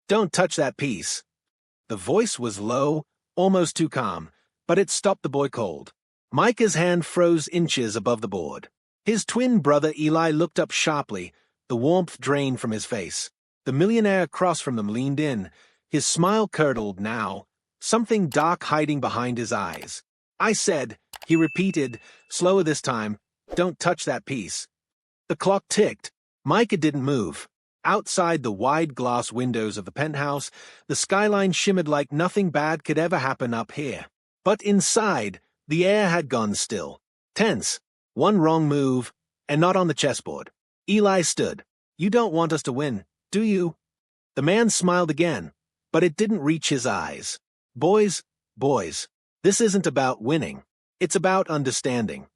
Don't touch that piece. The voice was low, almost too calm, but it stopped the boy cold. Micah's hand froze inches above the board. His twin brother Eli looked up sharply, the warmth drained from his face. The millionaire across from them leaned in, his smile curdled now, something dark hiding behind his eyes. I said, he repeated, slower this time, don't touch that piece. The clock ticked. Micah didn't move. Outside the wide glass windows of the penthouse, the skyline shimmered like nothing bad could ever happen up here. But inside, the air had gone still. Tense. One wrong move, and not on the chessboard. Eli stood. You don't want us to win, do you? The man smiled again, but it didn't reach his eyes. Boys, this isn't about winning. It's about understanding.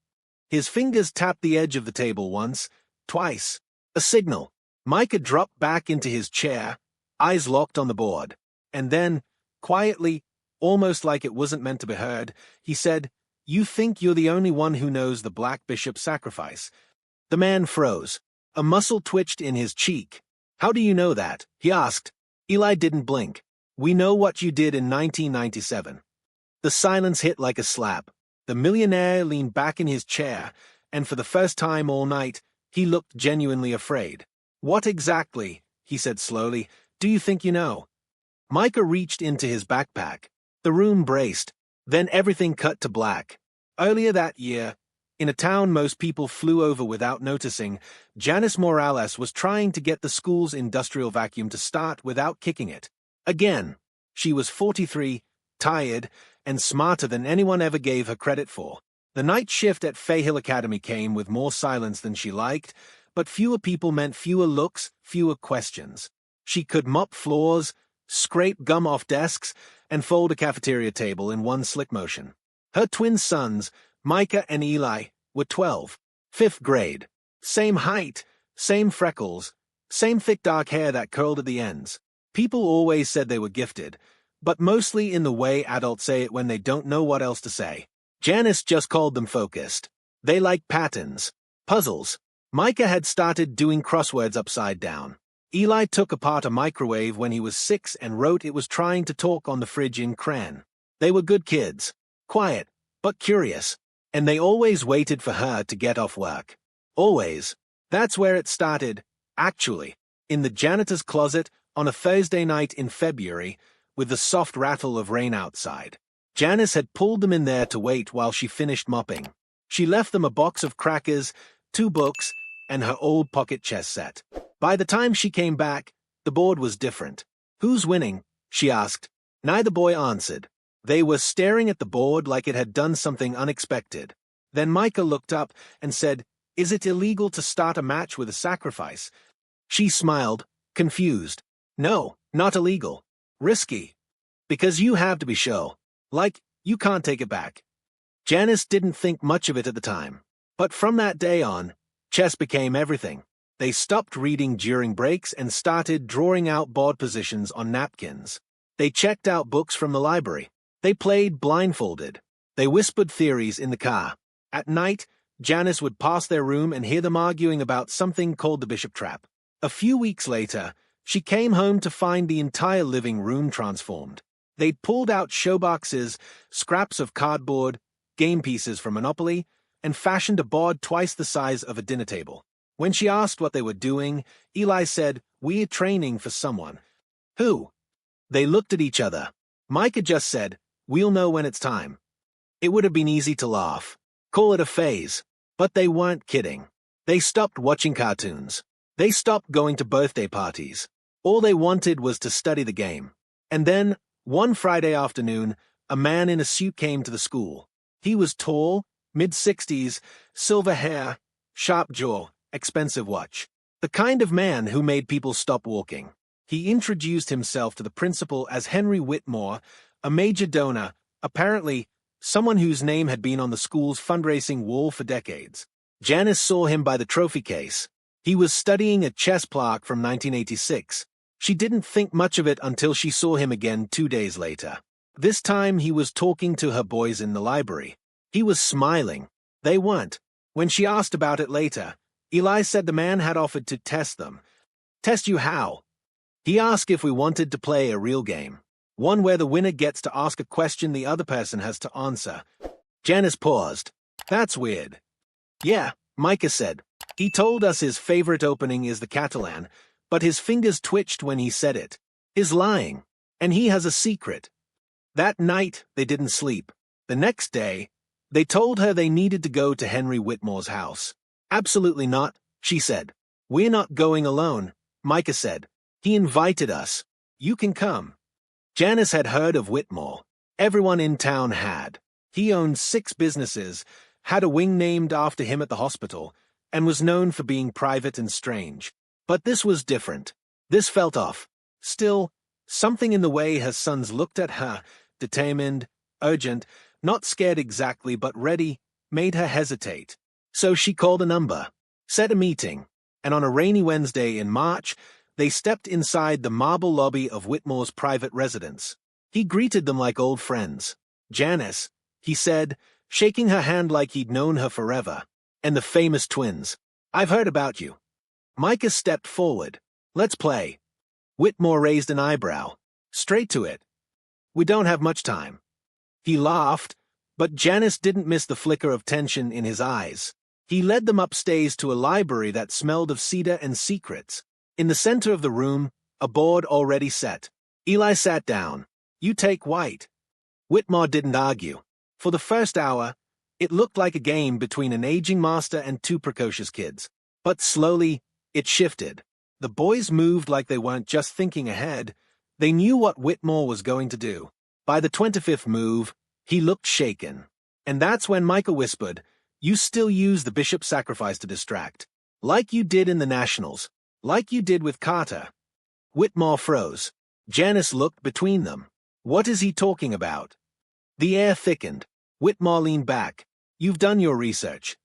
His fingers tapped the edge of the table once, twice. A signal. Micah dropped back into his chair, eyes locked on the board. And then, quietly, almost like it wasn't meant to be heard, he said, You think you're the only one who knows the Black Bishop's sacrifice. The man froze. A muscle twitched in his cheek. How do you know that? He asked. Eli didn't blink. We know what you did in 1997. The silence hit like a slap. The millionaire leaned back in his chair, and for the first time all night, he looked genuinely afraid. What exactly, he said slowly, do you think you know? Micah reached into his backpack. The room braced. Then everything cut to black. Earlier that year, in a town most people flew over without noticing, Janice Morales was trying to get the school's industrial vacuum to start without kicking it. Again, she was 43, tired, and smarter than anyone ever gave her credit for. The night shift at Fayhill Academy came with more silence than she liked, but fewer people meant fewer looks, fewer questions. She could mop floors, scrape gum off desks, and fold a cafeteria table in one slick motion. Her twin sons, Micah and Eli, were 12, 5th grade. Same height, same freckles, same thick dark hair that curled at the ends. People always said they were gifted, but mostly in the way adults say it when they don't know what else to say. Janice just called them focused. They liked patterns, puzzles. Micah had started doing crosswords upside down. Eli took apart a microwave when he was 6 and wrote it was trying to talk on the fridge in crayon. They were good kids, quiet, but curious, and they always waited for her to get off work. Always. That's where it started, actually, in the janitor's closet on a Thursday night in February, with the soft rattle of rain outside. Janice had pulled them in there to wait while she finished mopping. She left them a box of crackers, 2 books, and her old pocket chess set. By the time she came back, the board was different. Who's winning? She asked. Neither boy answered. They were staring at the board like it had done something unexpected. Then Micah looked up and said, Is it illegal to start a match with a sacrifice? She smiled, confused. No, not illegal. Risky. Because you have to be sure. Like, you can't take it back. Janice didn't think much of it at the time. But from that day on, chess became everything. They stopped reading during breaks and started drawing out board positions on napkins. They checked out books from the library. They played blindfolded. They whispered theories in the car. At night, Janice would pass their room and hear them arguing about something called the Bishop Trap. A few weeks later, she came home to find the entire living room transformed. They'd pulled out showboxes, scraps of cardboard, game pieces from Monopoly, and fashioned a board twice the size of a dinner table. When she asked what they were doing, Eli said, We're training for someone. Who? They looked at each other. Micah just said, We'll know when it's time. It would have been easy to laugh. Call it a phase. But they weren't kidding. They stopped watching cartoons. They stopped going to birthday parties. All they wanted was to study the game. And then, one Friday afternoon, a man in a suit came to the school. He was tall, mid-60s, silver hair, sharp jaw, expensive watch. The kind of man who made people stop walking. He introduced himself to the principal as Henry Whitmore, a major donor, apparently someone whose name had been on the school's fundraising wall for decades. Janice saw him by the trophy case. He was studying a chess plaque from 1986. She didn't think much of it until she saw him again 2 days later. This time he was talking to her boys in the library. He was smiling. They weren't. When she asked about it later, Eli said the man had offered to test them. Test you how? He asked if we wanted to play a real game. One where the winner gets to ask a question the other person has to answer. Janice paused. That's weird. Yeah, Micah said. He told us his favorite opening is the Catalan, but his fingers twitched when he said it. He's lying. And he has a secret. That night, they didn't sleep. The next day, they told her they needed to go to Henry Whitmore's house. Absolutely not, she said. We're not going alone, Micah said. He invited us. You can come. Janice had heard of Whitmore. Everyone in town had. He owned 6 businesses, had a wing named after him at the hospital, and was known for being private and strange. But this was different. This felt off. Still, something in the way her sons looked at her, determined, urgent, not scared exactly but ready, made her hesitate. So she called a number, set a meeting, and on a rainy Wednesday in March, they stepped inside the marble lobby of Whitmore's private residence. He greeted them like old friends. Janice, he said, shaking her hand like he'd known her forever. And the famous twins. I've heard about you. Micah stepped forward. Let's play. Whitmore raised an eyebrow. Straight to it. We don't have much time. He laughed, but Janice didn't miss the flicker of tension in his eyes. He led them upstairs to a library that smelled of cedar and secrets. In the center of the room, a board already set. Eli sat down. You take white. Whitmore didn't argue. For the first hour, it looked like a game between an aging master and 2 precocious kids. But slowly, it shifted. The boys moved like they weren't just thinking ahead. They knew what Whitmore was going to do. By the 25th move, he looked shaken. And that's when Micah whispered, You still use the bishop sacrifice to distract. Like you did in the Nationals. Like you did with Carter. Whitmore froze. Janice looked between them. What is he talking about? The air thickened. Whitmore leaned back. You've done your research.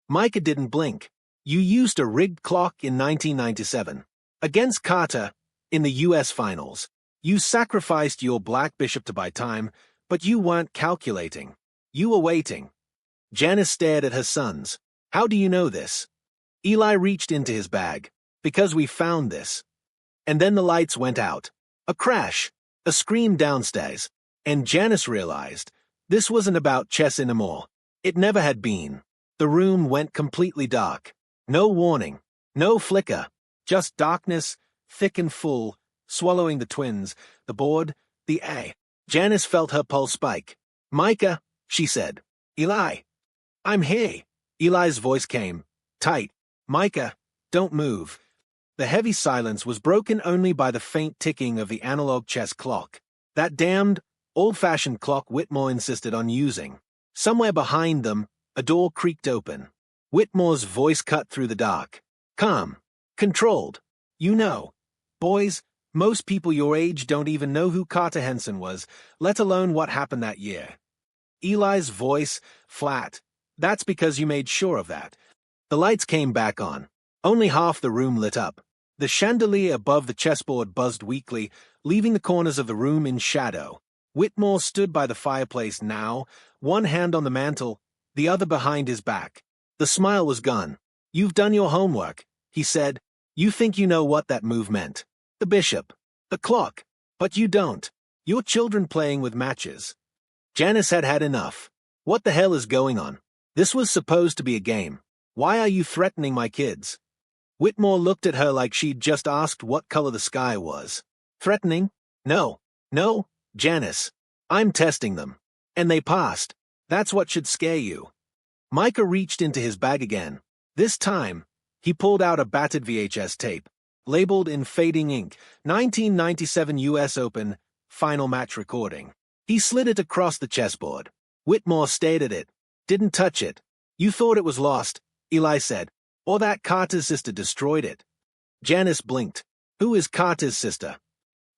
Micah didn't blink. You used a rigged clock in 1997. Against Carter, in the U.S. Finals. You sacrificed your black bishop to buy time, but you weren't calculating. You were waiting. Janice stared at her sons. How do you know this? Eli reached into his bag. Because we found this. And then the lights went out. A crash. A scream downstairs. And Janice realized this wasn't about chess anymore. It never had been. The room went completely dark. No warning. No flicker. Just darkness, thick and full, swallowing the twins, the board, the A. Janice felt her pulse spike. Micah, she said. Eli. I'm here. Eli's voice came. Tight. Micah, don't move. The heavy silence was broken only by the faint ticking of the analog chess clock. That damned, old-fashioned clock Whitmore insisted on using. Somewhere behind them, a door creaked open. Whitmore's voice cut through the dark. Calm. Controlled. You know. Boys, most people your age don't even know who Carter Henson was, let alone what happened that year. Eli's voice, flat. That's because you made sure of that. The lights came back on. Only half the room lit up. The chandelier above the chessboard buzzed weakly, leaving the corners of the room in shadow. Whitmore stood by the fireplace now, one hand on the mantel, the other behind his back. The smile was gone. You've done your homework, he said. You think you know what that move meant. The bishop. The clock. But you don't. You're children playing with matches. Janice had had enough. What the hell is going on? This was supposed to be a game. Why are you threatening my kids? Whitmore looked at her like she'd just asked what color the sky was. Threatening? No. No, Janice. I'm testing them. And they passed. That's what should scare you. Micah reached into his bag again. This time, he pulled out a battered VHS tape, labeled in fading ink, 1997 U.S. Open, final match recording. He slid it across the chessboard. Whitmore stared at it. Didn't touch it. You thought it was lost, Eli said. Or that Carter's sister destroyed it. Janice blinked. Who is Carter's sister?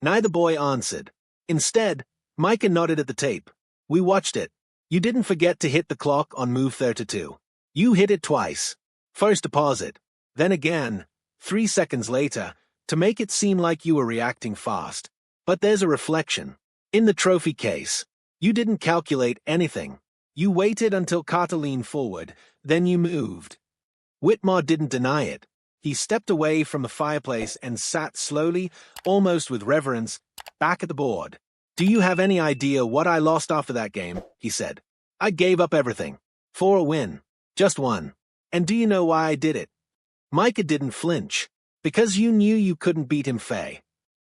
Neither boy answered. Instead, Micah nodded at the tape. We watched it. You didn't forget to hit the clock on move 32. You hit it twice. First to pause it. Then again, 3 seconds later, to make it seem like you were reacting fast. But there's a reflection. In the trophy case, you didn't calculate anything. You waited until Carter leaned forward, then you moved. Whitmore didn't deny it. He stepped away from the fireplace and sat slowly, almost with reverence, back at the board. "Do you have any idea what I lost after that game?" he said. "I gave up everything. For a win. Just one. And do you know why I did it?" Micah didn't flinch. "Because you knew you couldn't beat him, Faye."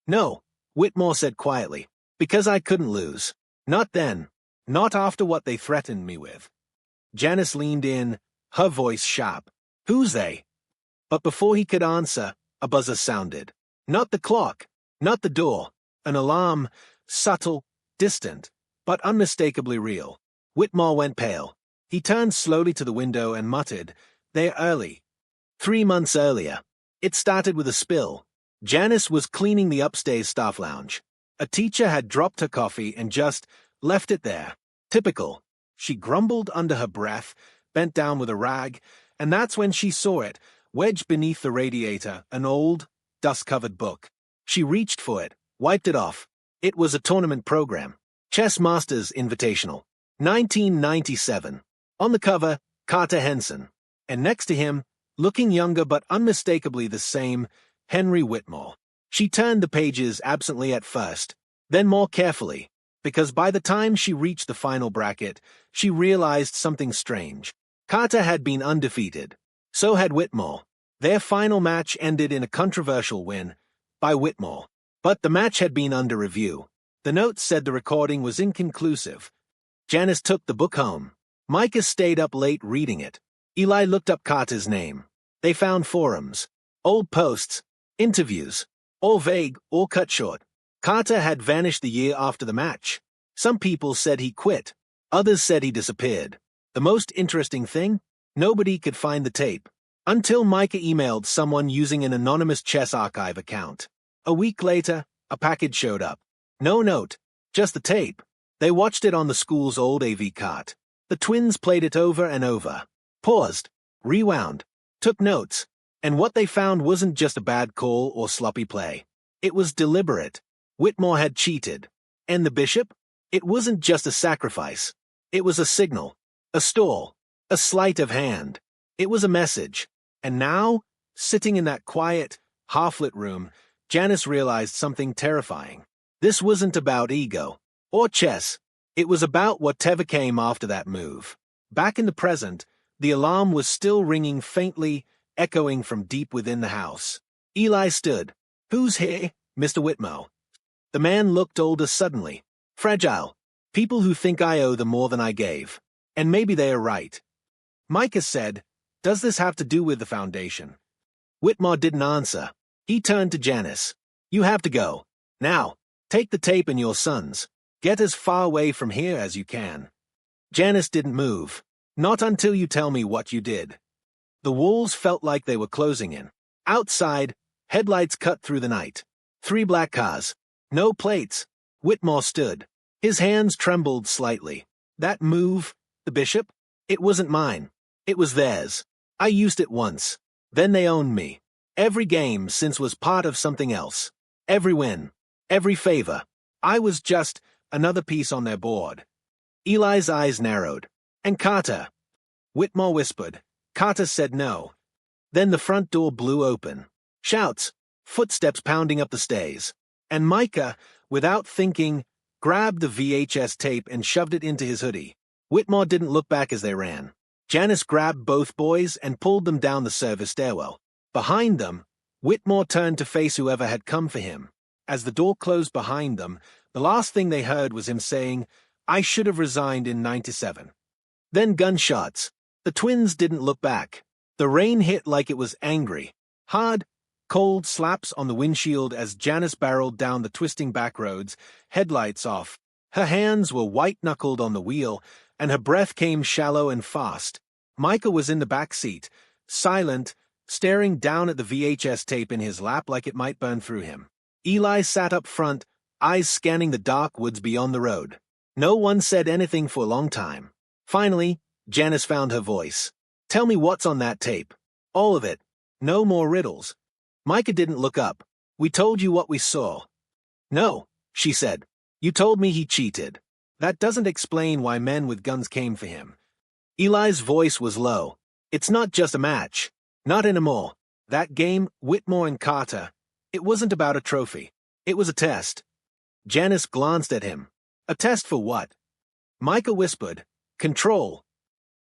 "No," Whitmore said quietly. "Because I couldn't lose. Not then. Not after what they threatened me with." Janice leaned in, her voice sharp. "Who's they?" But before he could answer, a buzzer sounded. Not the clock, not the door. An alarm, subtle, distant, but unmistakably real. Whitmore went pale. He turned slowly to the window and muttered, "They're early." 3 months earlier. It started with a spill. Janice was cleaning the upstairs staff lounge. A teacher had dropped her coffee and just left it there. Typical. She grumbled under her breath, bent down with a rag, and that's when she saw it, wedged beneath the radiator, an old, dust-covered book. She reached for it, wiped it off. It was a tournament program. Chess Masters Invitational. 1997. On the cover, Carter Henson. And next to him, looking younger but unmistakably the same, Henry Whitmore. She turned the pages absently at first, then more carefully, because by the time she reached the final bracket, she realized something strange. Carter had been undefeated. So had Whitmore. Their final match ended in a controversial win by Whitmore. But the match had been under review. The notes said the recording was inconclusive. Janice took the book home. Micah stayed up late reading it. Eli looked up Carter's name. They found forums, old posts, interviews, all vague, all cut short. Carter had vanished the year after the match. Some people said he quit. Others said he disappeared. The most interesting thing? Nobody could find the tape. Until Micah emailed someone using an anonymous Chess Archive account. A week later, a package showed up. No note, just the tape. They watched it on the school's old AV cart. The twins played it over and over. Paused, rewound, took notes. And what they found wasn't just a bad call or sloppy play. It was deliberate. Whitmore had cheated. And the bishop? It wasn't just a sacrifice. It was a signal, a stall, a sleight of hand. It was a message. And now, sitting in that quiet, half-lit room, Janice realized something terrifying. This wasn't about ego or chess. It was about whatever came after that move. Back in the present, the alarm was still ringing faintly, echoing from deep within the house. Eli stood. "Who's here, Mr. Whitmore?" The man looked older suddenly. "Fragile. People who think I owe them more than I gave. And maybe they are right." Micah said, "Does this have to do with the foundation?" Whitmore didn't answer. He turned to Janice. "You have to go. Now, take the tape and your sons. Get as far away from here as you can." Janice didn't move. "Not until you tell me what you did." The walls felt like they were closing in. Outside, headlights cut through the night. 3 black cars. No plates. Whitmore stood. His hands trembled slightly. "That move, the bishop? It wasn't mine. It was theirs. I used it once. Then they owned me. Every game since was part of something else. Every win. Every favor. I was just another piece on their board." Eli's eyes narrowed. "And Carter?" Whitmore whispered. Carter said no. Then the front door blew open. Shouts, footsteps pounding up the stairs. And Micah, without thinking, grabbed the VHS tape and shoved it into his hoodie. Whitmore didn't look back as they ran. Janice grabbed both boys and pulled them down the service stairwell. Behind them, Whitmore turned to face whoever had come for him. As the door closed behind them, the last thing they heard was him saying, "I should have resigned in '97. Then gunshots. The twins didn't look back. The rain hit like it was angry. Hard, cold slaps on the windshield as Janice barreled down the twisting back roads, headlights off. Her hands were white-knuckled on the wheel, and her breath came shallow and fast. Micah was in the back seat, silent, staring down at the VHS tape in his lap like it might burn through him. Eli sat up front, eyes scanning the dark woods beyond the road. No one said anything for a long time. Finally, Janice found her voice. "Tell me what's on that tape. All of it. No more riddles." Micah didn't look up. "We told you what we saw." "No," she said. "You told me he cheated. That doesn't explain why men with guns came for him." Eli's voice was low. "It's not just a match. Not anymore. That game, Whitmore and Carter, it wasn't about a trophy. It was a test. Janice glanced at him. A test for what? Micah whispered, control.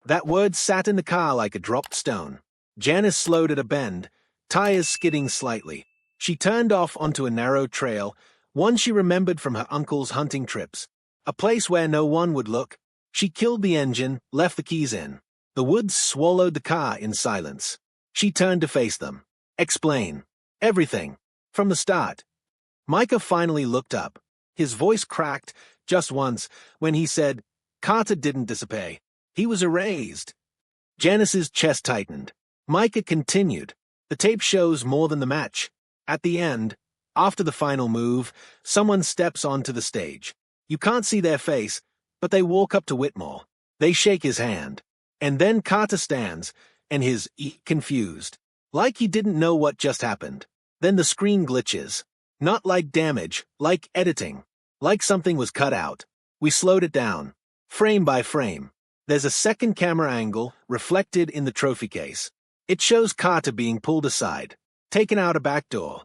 That word sat in the car like a dropped stone. Janice slowed at a bend, tires skidding slightly. She turned off onto a narrow trail, one she remembered from her uncle's hunting trips. A place where no one would look. She killed the engine, left the keys in. The woods swallowed the car in silence. She turned to face them. Explain. Everything. From the start. Micah finally looked up. His voice cracked, just once, when he said, Carter didn't disappear. He was erased. Janice's chest tightened. Micah continued. The tape shows more than the match. At the end, after the final move, someone steps onto the stage. You can't see their face, but they walk up to Whitmore. They shake his hand. And then Carter stands, and his confused. Like he didn't know what just happened. Then the screen glitches. Not like damage, like editing. Like something was cut out. We slowed it down. Frame by frame. There's a second camera angle reflected in the trophy case. It shows Carter being pulled aside, taken out a back door.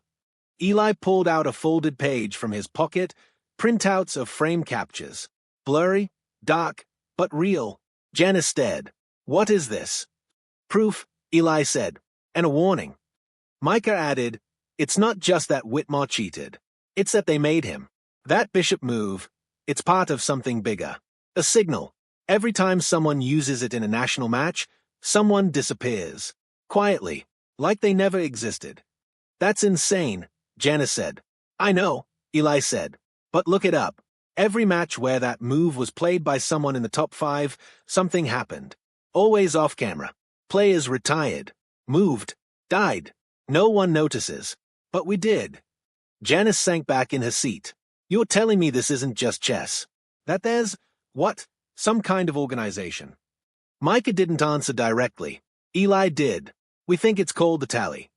Eli pulled out a folded page from his pocket, printouts of frame captures. Blurry, dark, but real. Janice stared. What is this? Proof, Eli said, and a warning. Micah added, it's not just that Whitmore cheated. It's that they made him. That bishop move, it's part of something bigger. A signal. Every time someone uses it in a national match, someone disappears. Quietly, like they never existed. That's insane, Janice said. I know, Eli said. But look it up. Every match where that move was played by someone in the top 5, something happened. Always off camera. Players retired, moved, died. No one notices. But we did. Janice sank back in her seat. You're telling me this isn't just chess? That there's, what, some kind of organization? Micah didn't answer directly. Eli did. We think it's called the Tally.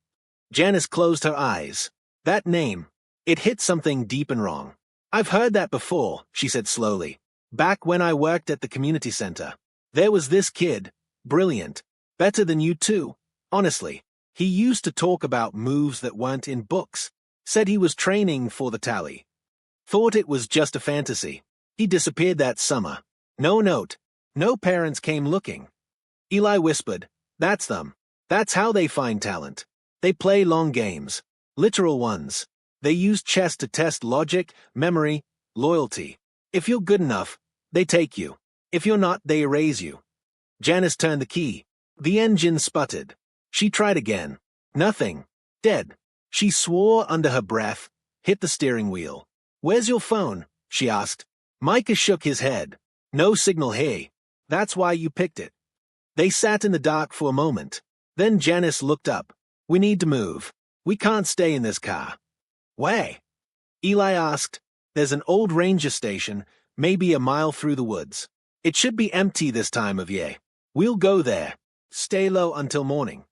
Janice closed her eyes. That name, it hit something deep and wrong. I've heard that before, she said slowly. Back when I worked at the community center. There was this kid, brilliant, better than you too, honestly. He used to talk about moves that weren't in books. Said he was training for the Tally. Thought it was just a fantasy. He disappeared that summer. No note. No parents came looking. Eli whispered, that's them. That's how they find talent. They play long games. Literal ones. They use chess to test logic, memory, loyalty. If you're good enough, they take you. If you're not, they erase you. Janice turned the key. The engine sputtered. She tried again. Nothing. Dead. She swore under her breath, hit the steering wheel. Where's your phone? She asked. Micah shook his head. No signal here. That's why you picked it. They sat in the dark for a moment. Then Janice looked up. We need to move. We can't stay in this car. Where? Eli asked. There's an old ranger station, maybe a mile through the woods. It should be empty this time of year. We'll go there. Stay low until morning.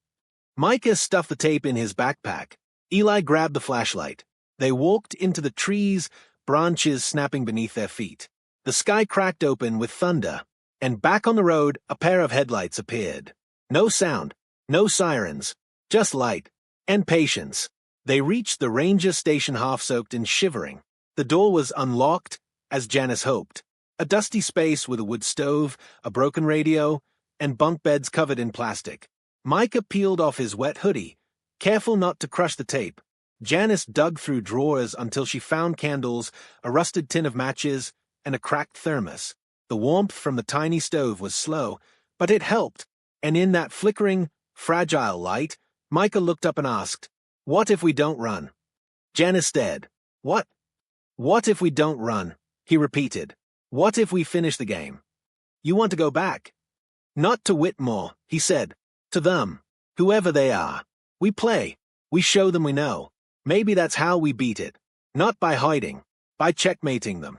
Micah stuffed the tape in his backpack. Eli grabbed the flashlight. They walked into the trees, branches snapping beneath their feet. The sky cracked open with thunder, and back on the road, a pair of headlights appeared. No sound, no sirens, just light and patience. They reached the ranger station half-soaked and shivering. The door was unlocked, as Janice hoped. A dusty space with a wood stove, a broken radio, and bunk beds covered in plastic. Micah peeled off his wet hoodie, careful not to crush the tape. Janice dug through drawers until she found candles, a rusted tin of matches, and a cracked thermos. The warmth from the tiny stove was slow, but it helped, and in that flickering, fragile light, Micah looked up and asked, "What if we don't run?" Janice stared. "What? What if we don't run?" he repeated. "What if we finish the game?" "You want to go back?" "Not to Whitmore," he said. "To them. Whoever they are. We play. We show them we know. Maybe that's how we beat it. Not by hiding. By checkmating them."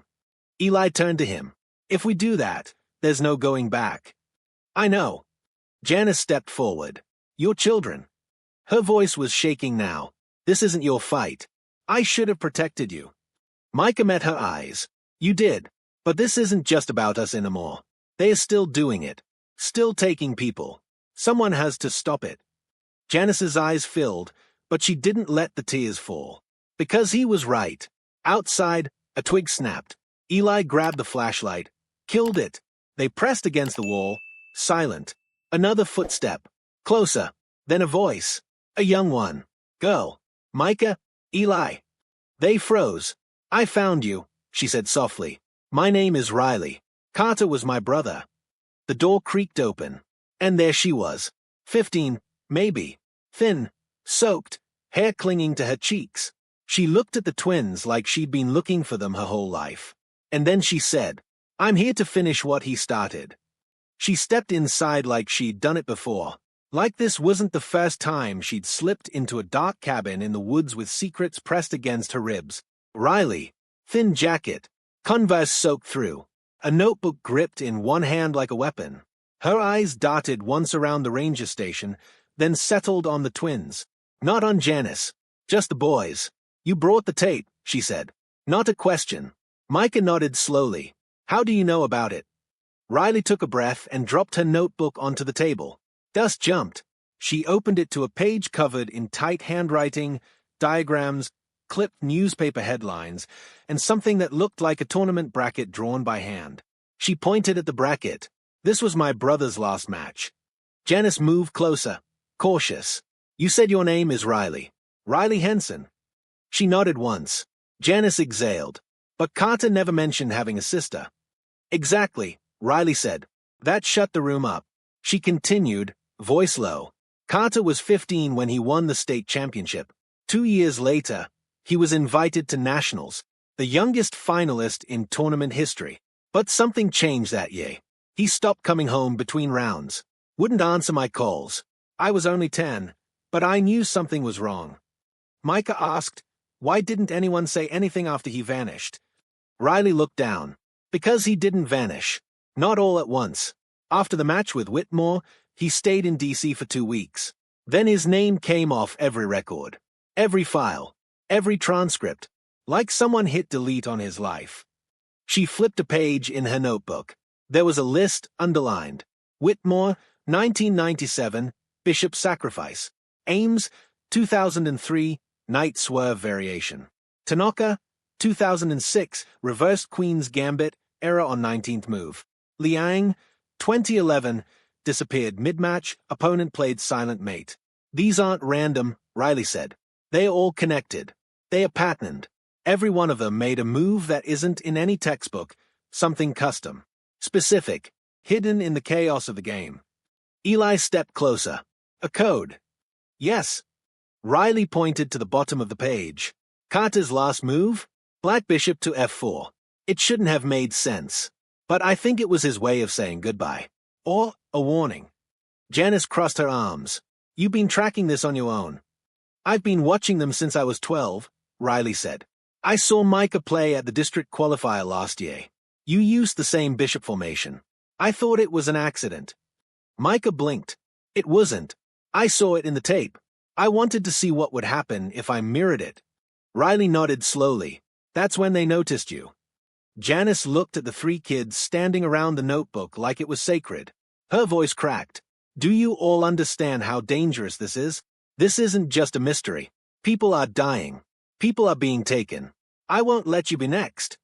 Eli turned to him. "If we do that, there's no going back." "I know." Janice stepped forward. "Your children." Her voice was shaking now. "This isn't your fight. I should have protected you." Micah met her eyes. "You did. But this isn't just about us anymore. They are still doing it. Still taking people. Someone has to stop it." Janice's eyes filled, but she didn't let the tears fall. Because he was right. Outside, a twig snapped. Eli grabbed the flashlight, killed it. They pressed against the wall, silent. Another footstep. Closer. Then a voice. A young one. Girl. Micah? Eli. They froze. I found you, she said softly. My name is Riley. Carter was my brother. The door creaked open. And there she was. 15, maybe. Thin, soaked, hair clinging to her cheeks. She looked at the twins like she'd been looking for them her whole life. And then she said, I'm here to finish what he started. She stepped inside like she'd done it before. Like this wasn't the first time she'd slipped into a dark cabin in the woods with secrets pressed against her ribs. Riley, thin jacket, Converse soaked through, a notebook gripped in one hand like a weapon. Her eyes darted once around the ranger station, then settled on the twins. Not on Janice, just the boys. You brought the tape, she said. Not a question. Micah nodded slowly. How do you know about it? Riley took a breath and dropped her notebook onto the table. Dust jumped. She opened it to a page covered in tight handwriting, diagrams, clipped newspaper headlines, and something that looked like a tournament bracket drawn by hand. She pointed at the bracket. This was my brother's last match. Janice moved closer, cautious. You said your name is Riley. Riley Henson. She nodded once. Janice exhaled. But Carter never mentioned having a sister. Exactly, Riley said. That shut the room up. She continued, voice low. Carter was 15 when he won the state championship. 2 years later, he was invited to nationals, the youngest finalist in tournament history. But something changed that year. He stopped coming home between rounds. Wouldn't answer my calls. I was only 10, but I knew something was wrong. Micah asked, why didn't anyone say anything after he vanished? Riley looked down. Because he didn't vanish. Not all at once. After the match with Whitmore, he stayed in D.C. for 2 weeks. Then his name came off every record. Every file. Every transcript. Like someone hit delete on his life. She flipped a page in her notebook. There was a list underlined. Whitmore, 1997, Bishop Sacrifice. Ames, 2003, Knight Swerve Variation. Tanaka, 2006, Reversed Queen's Gambit, error on 19th move. Liang, 2011, disappeared mid-match, opponent played silent mate. These aren't random, Riley said. They are all connected. They are patterned. Every one of them made a move that isn't in any textbook, something custom, specific, hidden in the chaos of the game. Eli stepped closer. A code. Yes. Riley pointed to the bottom of the page. Carter's last move? Black bishop to f4. It shouldn't have made sense. But I think it was his way of saying goodbye. Or a warning. Janice crossed her arms. You've been tracking this on your own. I've been watching them since I was 12, Riley said. I saw Micah play at the district qualifier last year. You used the same bishop formation. I thought it was an accident. Micah blinked. It wasn't. I saw it in the tape. I wanted to see what would happen if I mirrored it. Riley nodded slowly. That's when they noticed you. Janice looked at the 3 kids standing around the notebook like it was sacred. Her voice cracked. Do you all understand how dangerous this is? This isn't just a mystery. People are dying. People are being taken. I won't let you be next.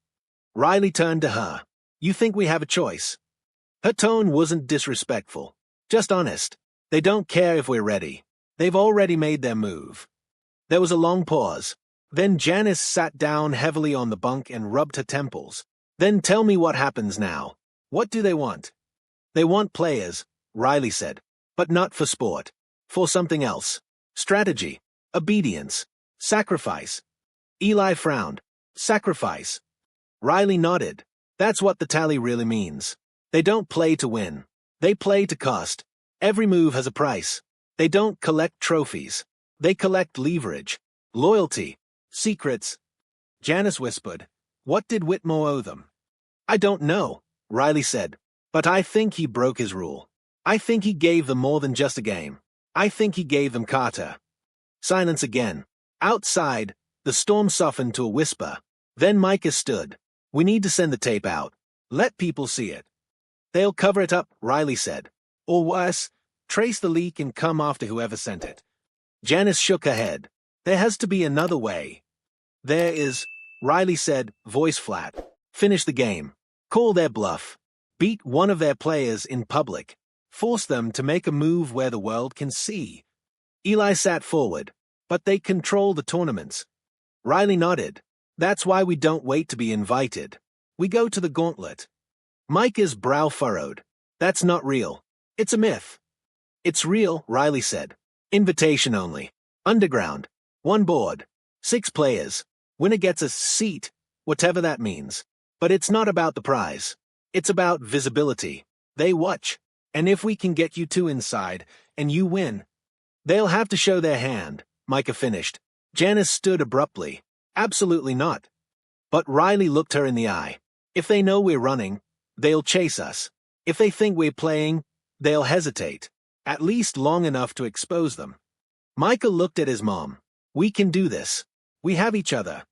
Riley turned to her. You think we have a choice? Her tone wasn't disrespectful. Just honest. They don't care if we're ready. They've already made their move. There was a long pause. Then Janice sat down heavily on the bunk and rubbed her temples. Then tell me what happens now. What do they want? They want players, Riley said. But not for sport. For something else. Strategy. Obedience. Sacrifice. Eli frowned. Sacrifice. Riley nodded. That's what the tally really means. They don't play to win. They play to cost. Every move has a price. They don't collect trophies. They collect leverage. Loyalty. Secrets. Janice whispered. What did Whitmore owe them? I don't know, Riley said. But I think he broke his rule. I think he gave them more than just a game. I think he gave them Carter. Silence again. Outside, the storm softened to a whisper. Then Micah stood. We need to send the tape out. Let people see it. They'll cover it up, Riley said. Or worse, trace the leak and come after whoever sent it. Janice shook her head. There has to be another way. There is, Riley said, voice flat. Finish the game. Call their bluff. Beat one of their players in public. Force them to make a move where the world can see. Eli sat forward. But they control the tournaments. Riley nodded. That's why we don't wait to be invited. We go to the gauntlet. Micah's brow furrowed. That's not real. It's a myth. It's real, Riley said. Invitation only. Underground. One board. 6 players. Winner gets a seat, whatever that means. But it's not about the prize. It's about visibility. They watch. And if we can get you 2 inside, and you win, they'll have to show their hand, Micah finished. Janice stood abruptly. Absolutely not. But Riley looked her in the eye. If they know we're running, they'll chase us. If they think we're playing, they'll hesitate. At least long enough to expose them. Micah looked at his mom. We can do this. We have each other.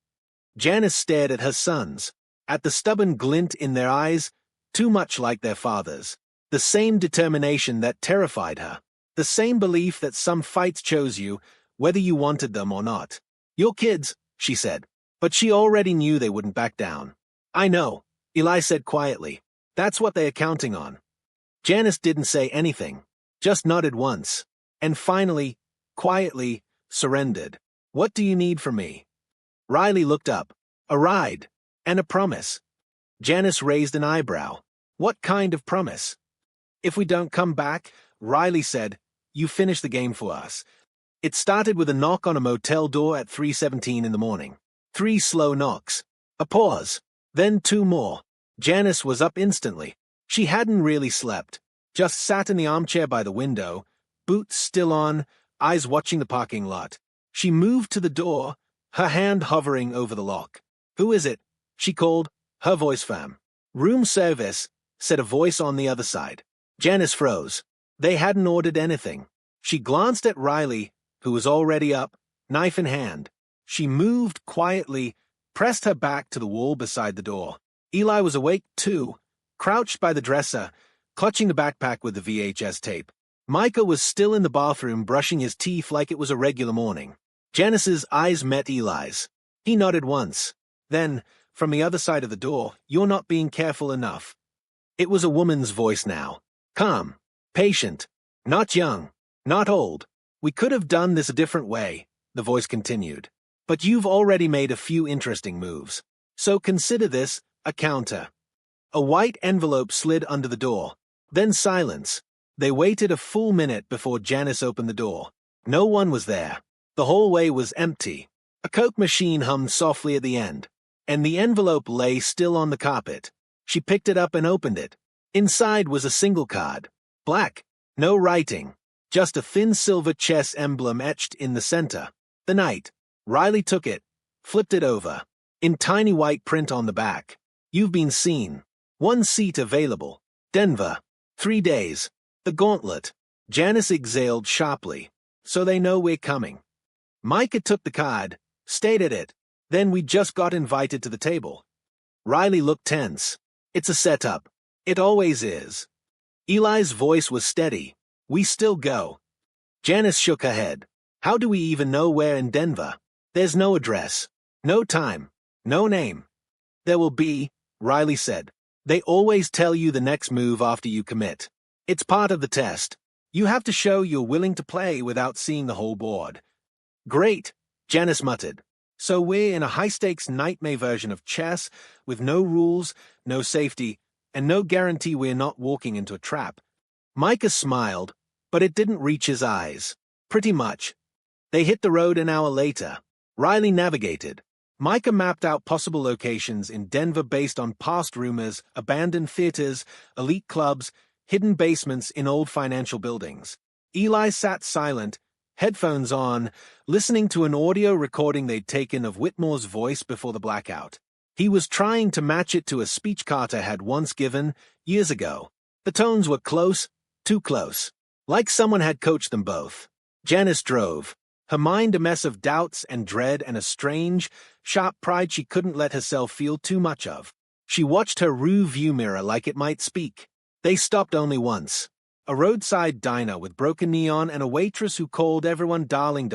Janice stared at her sons, at the stubborn glint in their eyes, too much like their father's. The same determination that terrified her. The same belief that some fights chose you, whether you wanted them or not. Your kids, she said. But she already knew they wouldn't back down. I know, Eli said quietly. That's what they are counting on. Janice didn't say anything, just nodded once, and finally, quietly, surrendered. What do you need from me? Riley looked up. A ride, and a promise. Janice raised an eyebrow. What kind of promise? If we don't come back, Riley said, you finish the game for us. It started with a knock on a motel door at 3:17 in the morning. 3 slow knocks. A pause. Then 2 more. Janice was up instantly. She hadn't really slept. Just sat in the armchair by the window, boots still on, eyes watching the parking lot. She moved to the door, her hand hovering over the lock. Who is it? She called, her voice firm. Room service, said a voice on the other side. Janice froze. They hadn't ordered anything. She glanced at Riley, who was already up, knife in hand. She moved quietly, pressed her back to the wall beside the door. Eli was awake too, crouched by the dresser, clutching the backpack with the VHS tape. Micah was still in the bathroom brushing his teeth like it was a regular morning. Janice's eyes met Eli's. He nodded once. Then, from the other side of the door, you're not being careful enough. It was a woman's voice now. Calm, patient, not young, not old. We could have done this a different way, the voice continued. But you've already made a few interesting moves. So consider this a counter. A white envelope slid under the door. Then silence. They waited a full minute before Janice opened the door. No one was there. The hallway was empty. A Coke machine hummed softly at the end. And the envelope lay still on the carpet. She picked it up and opened it. Inside was a single card. Black. No writing. Just a thin silver chess emblem etched in the center. The night. Riley took it, flipped it over. In tiny white print on the back. You've been seen. 1 seat available. Denver. 3 days. The gauntlet. Janice exhaled sharply. So they know we're coming. Micah took the card, stayed at it. Then we just got invited to the table. Riley looked tense. It's a setup. It always is. Eli's voice was steady. We still go. Janice shook her head. How do we even know we're in Denver? There's no address. No time. No name. There will be, Riley said. They always tell you the next move after you commit. It's part of the test. You have to show you're willing to play without seeing the whole board. Great, Janice muttered. So we're in a high-stakes nightmare version of chess, with no rules, no safety, and no guarantee we're not walking into a trap. Micah smiled, but it didn't reach his eyes. Pretty much. They hit the road an hour later. Riley navigated. Micah mapped out possible locations in Denver based on past rumors, abandoned theaters, elite clubs, hidden basements in old financial buildings. Eli sat silent, headphones on, listening to an audio recording they'd taken of Whitmore's voice before the blackout. He was trying to match it to a speech Carter had once given, years ago. The tones were close, too close. Like someone had coached them both. Janice drove, her mind a mess of doubts and dread and a strange, sharp pride she couldn't let herself feel too much of. She watched her rear view mirror like it might speak. They stopped only once. A roadside diner with broken neon and a waitress who called everyone darling.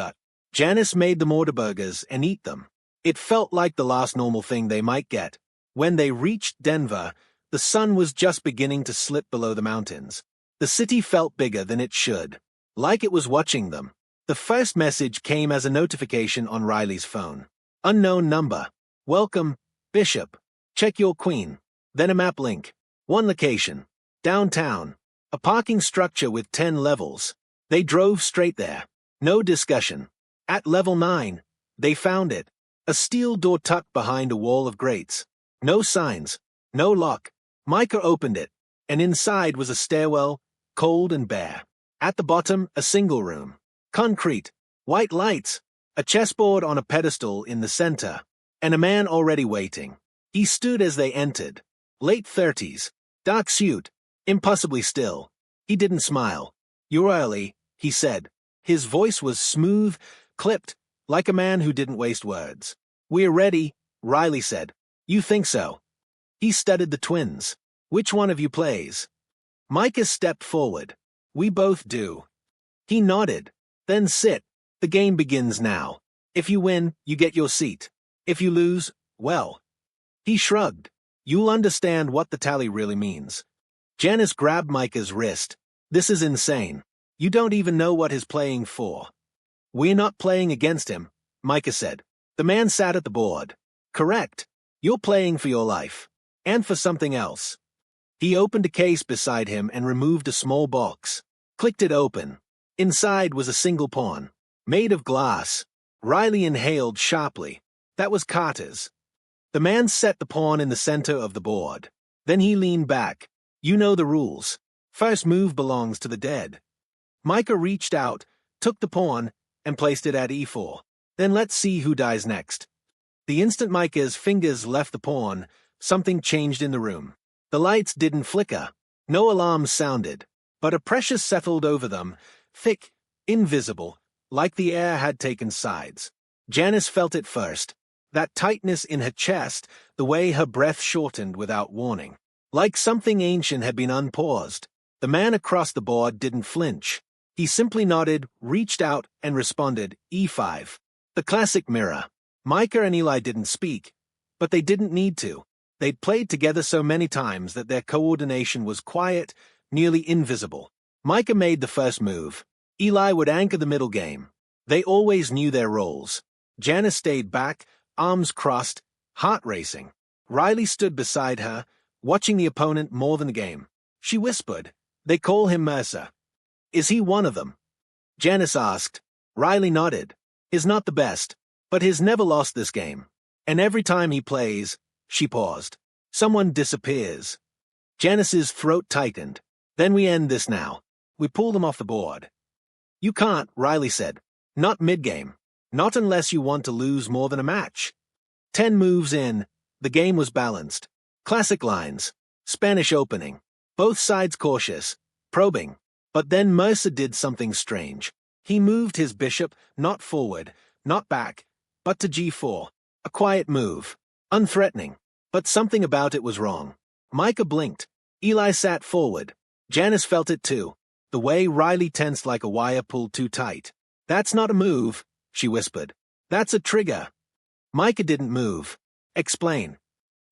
Janice made them order burgers and eat them. It felt like the last normal thing they might get. When they reached Denver, the sun was just beginning to slip below the mountains. The city felt bigger than it should, like it was watching them. The first message came as a notification on Riley's phone. Unknown number. Welcome, Bishop. Check your queen. Then a map link. One location. Downtown. A parking structure with 10 levels. They drove straight there. No discussion. At level 9, they found it. A steel door tucked behind a wall of grates. No signs. No lock. Micah opened it, and inside was a stairwell, cold and bare. At the bottom, a single room. Concrete. White lights. A chessboard on a pedestal in the center. And a man already waiting. He stood as they entered. Late 30s. Dark suit. Impossibly still. He didn't smile. "You're early," he said. His voice was smooth, clipped, like a man who didn't waste words. "We're ready," Riley said. "You think so?" He studied the twins. "Which one of you plays?" Micah stepped forward. "We both do." He nodded. "Then sit. The game begins now. If you win, you get your seat. If you lose, well." He shrugged. "You'll understand what the tally really means." Janice grabbed Micah's wrist. "This is insane. You don't even know what he's playing for." "We're not playing against him," Micah said. The man sat at the board. "Correct. You're playing for your life. And for something else." He opened a case beside him and removed a small box. Clicked it open. Inside was a single pawn. Made of glass. Riley inhaled sharply. That was Carter's. The man set the pawn in the center of the board. Then he leaned back. "You know the rules. First move belongs to the dead." Micah reached out, took the pawn, and placed it at e4. "Then let's see who dies next." The instant Micah's fingers left the pawn, something changed in the room. The lights didn't flicker. No alarms sounded. But a pressure settled over them, thick, invisible, like the air had taken sides. Janice felt it first. That tightness in her chest, the way her breath shortened without warning. Like something ancient had been unpaused. The man across the board didn't flinch. He simply nodded, reached out, and responded, E5. The classic mirror. Micah and Eli didn't speak, but they didn't need to. They'd played together so many times that their coordination was quiet, nearly invisible. Micah made the first move. Eli would anchor the middle game. They always knew their roles. Janice stayed back, arms crossed, heart racing. Riley stood beside her, watching the opponent more than the game. She whispered, "They call him Mercer. Is he one of them?" Janice asked. Riley nodded. "He's not the best, but he's never lost this game. And every time he plays," she paused, "someone disappears." Janice's throat tightened. "Then we end this now. We pull them off the board." "You can't," Riley said. "Not mid-game. Not unless you want to lose more than a match." 10 moves in, the game was balanced. Classic lines. Spanish opening. Both sides cautious. Probing. But then Mercer did something strange. He moved his bishop, not forward, not back, but to g4. A quiet move. Unthreatening. But something about it was wrong. Micah blinked. Eli sat forward. Janice felt it too. The way Riley tensed like a wire pulled too tight. "That's not a move," she whispered. "That's a trigger." Micah didn't move. "Explain."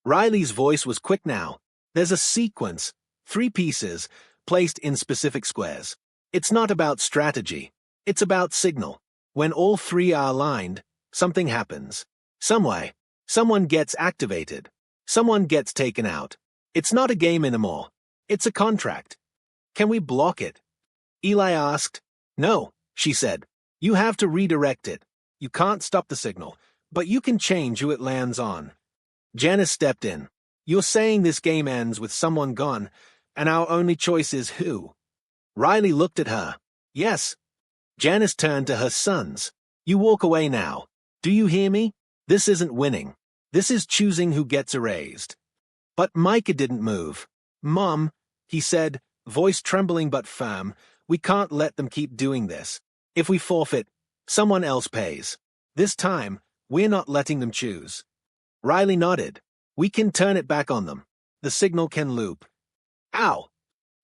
Riley's voice was quick now. "There's a sequence, 3 pieces, placed in specific squares. It's not about strategy. It's about signal. When all 3 are aligned, something happens. Some way. Someone gets activated. Someone gets taken out. It's not a game anymore. It's a contract. Can we block it?" Eli asked. "No," she said. "You have to redirect it. You can't stop the signal, but you can change who it lands on." Janice stepped in. "You're saying this game ends with someone gone, and our only choice is who?" Riley looked at her. "Yes." Janice turned to her sons. "You walk away now. Do you hear me? This isn't winning. This is choosing who gets erased." But Micah didn't move. "Mom," he said, voice trembling but firm, "we can't let them keep doing this. If we forfeit, someone else pays. This time, we're not letting them choose." Riley nodded. "We can turn it back on them. The signal can loop." "Ow!"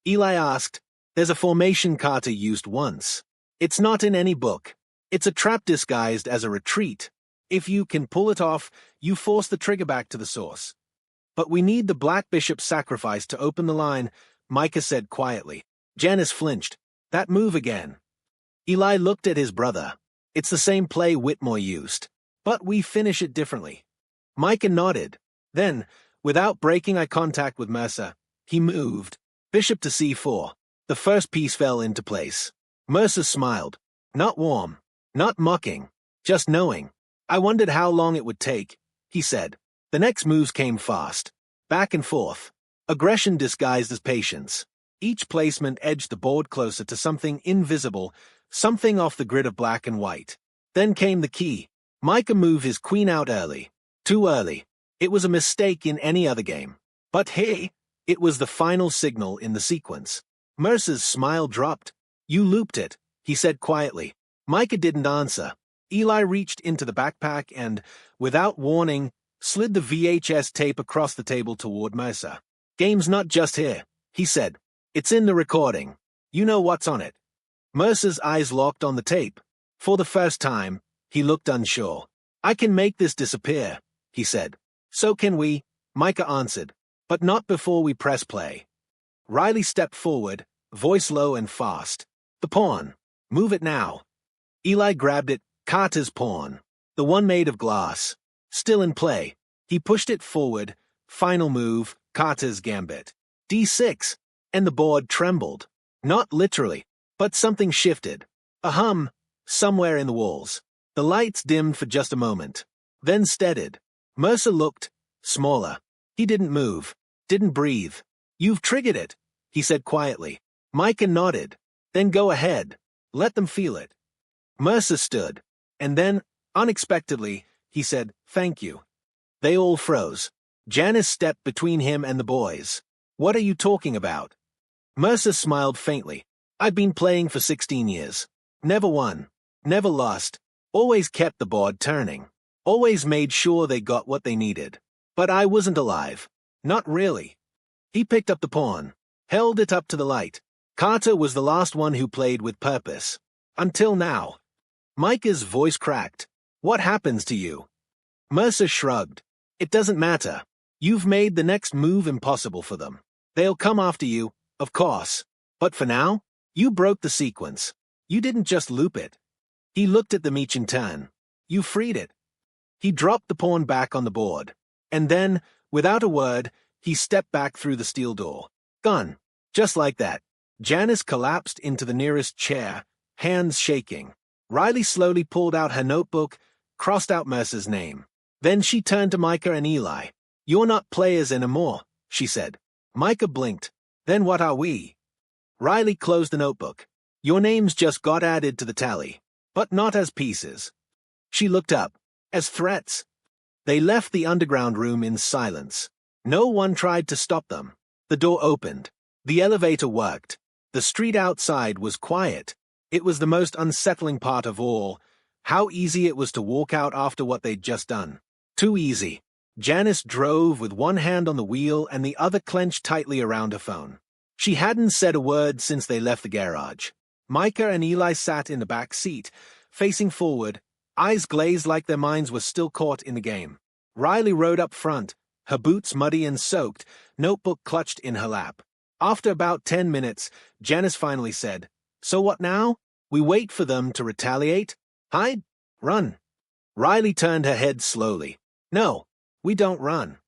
Eli asked. There's a formation Carter used once. It's not in any book. It's a trap disguised as a retreat. If you can pull it off, you force the trigger back to the source. But we need the Black Bishop's sacrifice to open the line, Micah said quietly. Janice flinched. That move again. Eli looked at his brother. It's the same play Whitmore used. But we finish it differently. Micah nodded. Then, without breaking eye contact with Mercer, he moved. Bishop to c4. The first piece fell into place. Mercer smiled. Not warm. Not mocking. Just knowing. I wondered how long it would take, he said. The next moves came fast. Back and forth. Aggression disguised as patience. Each placement edged the board closer to something invisible, something off the grid of black and white. Then came the key. Micah moved his queen out early. Too early. It was a mistake in any other game. But hey, it was the final signal in the sequence. Mercer's smile dropped. You looped it, he said quietly. Micah didn't answer. Eli reached into the backpack and, without warning, slid the VHS tape across the table toward Mercer. Game's not just here, he said. It's in the recording. You know what's on it. Mercer's eyes locked on the tape. For the first time, he looked unsure. I can make this disappear, he said. So can we, Micah answered. But not before we press play. Riley stepped forward, voice low and fast. The pawn. Move it now. Eli grabbed it, Carter's pawn. The one made of glass. Still in play. He pushed it forward. Final move, Carter's gambit. D6. And the board trembled. Not literally, but something shifted. A hum, somewhere in the walls. The lights dimmed for just a moment. Then steadied. Mercer looked smaller. He didn't move. Didn't breathe. You've triggered it, he said quietly. Micah nodded. Then go ahead. Let them feel it. Mercer stood. And then, unexpectedly, he said, thank you. They all froze. Janice stepped between him and the boys. What are you talking about? Mercer smiled faintly. I've been playing for 16 years. Never won. Never lost. Always kept the board turning. Always made sure they got what they needed. But I wasn't alive. Not really. He picked up the pawn. Held it up to the light. Carter was the last one who played with purpose. Until now. Micah's voice cracked. What happens to you? Mercer shrugged. It doesn't matter. You've made the next move impossible for them. They'll come after you, of course. But for now, you broke the sequence. You didn't just loop it. He looked at the Meech in turn. You freed it. He dropped the pawn back on the board. And then, without a word, he stepped back through the steel door. Gone. Just like that. Janice collapsed into the nearest chair, hands shaking. Riley slowly pulled out her notebook, crossed out Mercer's name. Then she turned to Micah and Eli. You're not players anymore, she said. Micah blinked. Then what are we? Riley closed the notebook. Your names just got added to the tally. But not as pieces. She looked up. As threats. They left the underground room in silence. No one tried to stop them. The door opened. The elevator worked. The street outside was quiet. It was the most unsettling part of all. How easy it was to walk out after what they'd just done. Too easy. Janice drove with one hand on the wheel and the other clenched tightly around her phone. She hadn't said a word since they left the garage. Micah and Eli sat in the back seat, facing forward, eyes glazed like their minds were still caught in the game. Riley rode up front, her boots muddy and soaked, notebook clutched in her lap. After about 10 minutes, Janice finally said, So what now? We wait for them to retaliate? Hide? Run? Riley turned her head slowly. No, we don't run.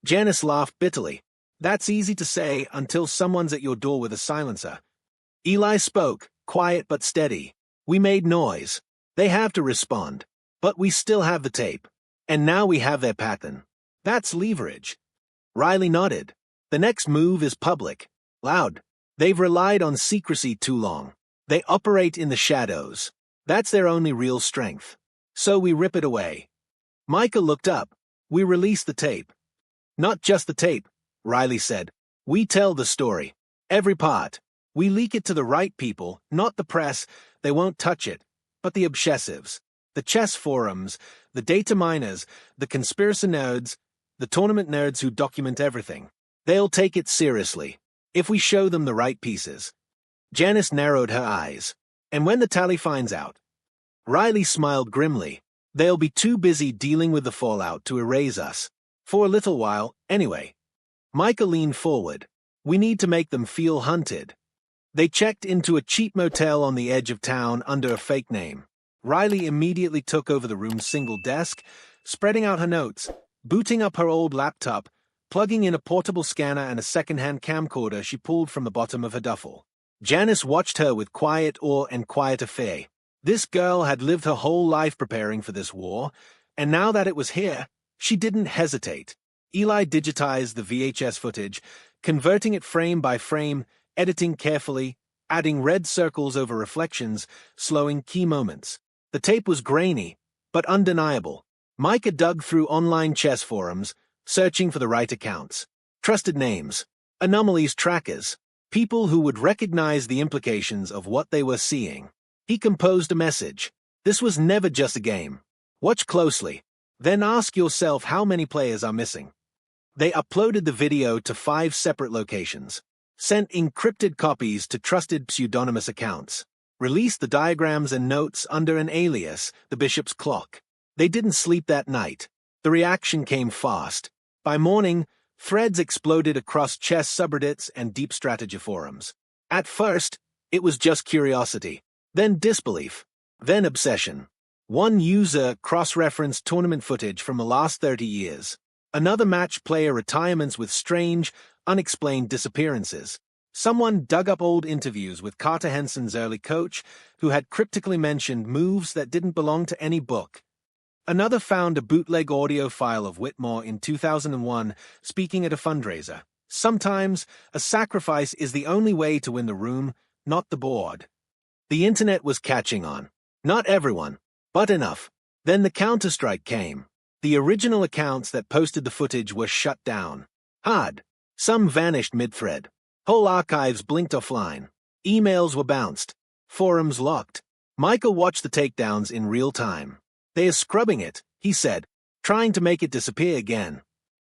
Janice laughed bitterly. That's easy to say until someone's at your door with a silencer. Eli spoke, quiet but steady. We made noise. They have to respond. But we still have the tape. And now we have their pattern. That's leverage. Riley nodded. The next move is public. Loud. They've relied on secrecy too long. They operate in the shadows. That's their only real strength. So we rip it away. Micah looked up. We release the tape. Not just the tape, Riley said. We tell the story. Every part. We leak it to the right people, not the press. They won't touch it. But the obsessives. The chess forums. The data miners. The conspiracy nerds. The tournament nerds who document everything. They'll take it seriously. If we show them the right pieces. Janice narrowed her eyes. And when the tally finds out? Riley smiled grimly. They'll be too busy dealing with the fallout to erase us. For a little while, anyway. Micah leaned forward. We need to make them feel hunted. They checked into a cheap motel on the edge of town under a fake name. Riley immediately took over the room's single desk, spreading out her notes, booting up her old laptop, plugging in a portable scanner and a second-hand camcorder she pulled from the bottom of her duffel. Janice watched her with quiet awe and quieter fear. This girl had lived her whole life preparing for this war, and now that it was here, she didn't hesitate. Eli digitized the VHS footage, converting it frame by frame, editing carefully, adding red circles over reflections, slowing key moments. The tape was grainy, but undeniable. Micah dug through online chess forums, searching for the right accounts. Trusted names, anomalies trackers, people who would recognize the implications of what they were seeing. He composed a message. This was never just a game. Watch closely. Then ask yourself how many players are missing. They uploaded the video to 5 separate locations, sent encrypted copies to trusted pseudonymous accounts, released the diagrams and notes under an alias, the Bishop's Clock. They didn't sleep that night. The reaction came fast. By morning, threads exploded across chess subreddits and deep strategy forums. At first, it was just curiosity, then disbelief, then obsession. One user cross-referenced tournament footage from the last 30 years. Another matched player retirements with strange, unexplained disappearances. Someone dug up old interviews with Carter Henson's early coach, who had cryptically mentioned moves that didn't belong to any book. Another found a bootleg audio file of Whitmore in 2001 speaking at a fundraiser. Sometimes, a sacrifice is the only way to win the room, not the board. The internet was catching on. Not everyone, but enough. Then the counterstrike came. The original accounts that posted the footage were shut down. Hard. Some vanished mid-thread. Whole archives blinked offline. Emails were bounced. Forums locked. Michael watched the takedowns in real time. They are scrubbing it, he said, trying to make it disappear again.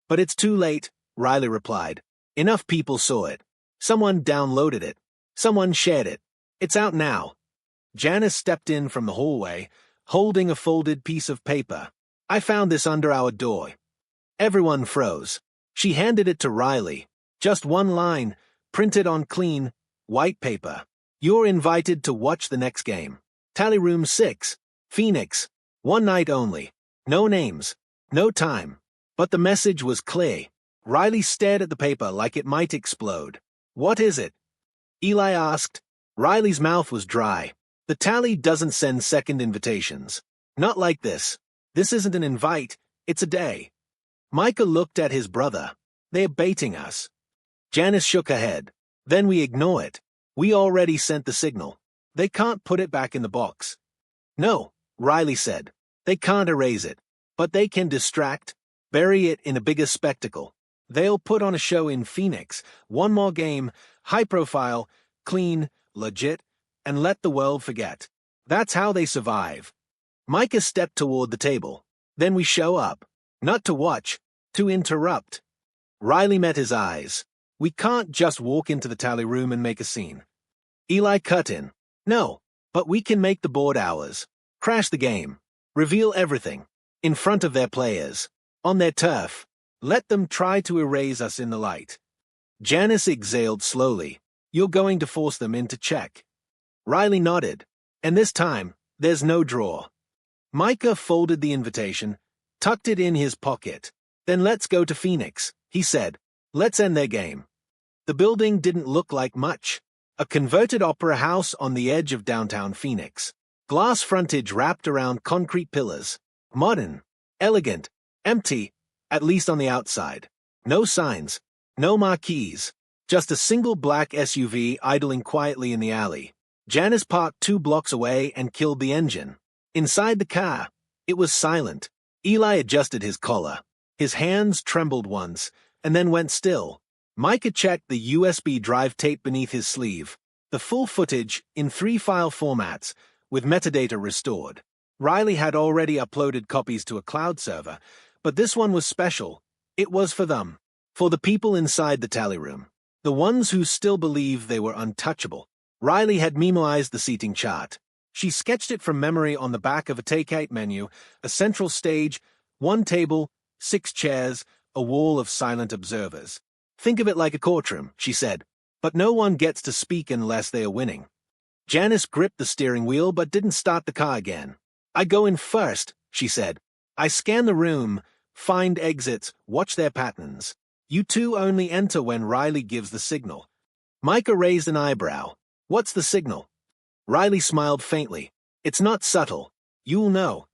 But it's too late, Riley replied. Enough people saw it. Someone downloaded it. Someone shared it. It's out now. Janice stepped in from the hallway, holding a folded piece of paper. I found this under our door. Everyone froze. She handed it to Riley. Just one line, printed on clean, white paper. You're invited to watch the next game. Tally Room 6, Phoenix. One night only. No names. No time. But the message was clear. Riley stared at the paper like it might explode. What is it? Eli asked. Riley's mouth was dry. The tally doesn't send second invitations. Not like this. This isn't an invite, it's a day. Micah looked at his brother. They're baiting us. Janice shook her head. Then we ignore it. We already sent the signal. They can't put it back in the box. No, Riley said. They can't erase it. But they can distract, bury it in a bigger spectacle. They'll put on a show in Phoenix, one more game, high profile, clean, legit, and let the world forget. That's how they survive. Micah stepped toward the table. Then we show up. Not to watch, to interrupt. Riley met his eyes. We can't just walk into the tally room and make a scene. Eli cut in. No, but we can make the board ours. Crash the game. Reveal everything. In front of their players. On their turf. Let them try to erase us in the light. Janice exhaled slowly. You're going to force them into check. Riley nodded. And this time, there's no draw. Micah folded the invitation, tucked it in his pocket. Then let's go to Phoenix, he said. Let's end their game. The building didn't look like much. A converted opera house on the edge of downtown Phoenix. Glass frontage wrapped around concrete pillars. Modern, elegant, empty, at least on the outside. No signs, no marquees. Just a single black SUV idling quietly in the alley. Janice parked 2 blocks away and killed the engine. Inside the car, it was silent. Eli adjusted his collar. His hands trembled once, and then went still. Micah checked the USB drive tape beneath his sleeve. The full footage, in 3 file formats, with metadata restored. Riley had already uploaded copies to a cloud server, but this one was special. It was for them. For the people inside the tally room. The ones who still believed they were untouchable. Riley had memoized the seating chart. She sketched it from memory on the back of a takeout menu, a central stage, one table, 6 chairs, a wall of silent observers. Think of it like a courtroom, she said, but no one gets to speak unless they are winning. Janice gripped the steering wheel but didn't start the car again. I go in first, she said. I scan the room, find exits, watch their patterns. You two only enter when Riley gives the signal. Micah raised an eyebrow. What's the signal? Riley smiled faintly. It's not subtle. You'll know.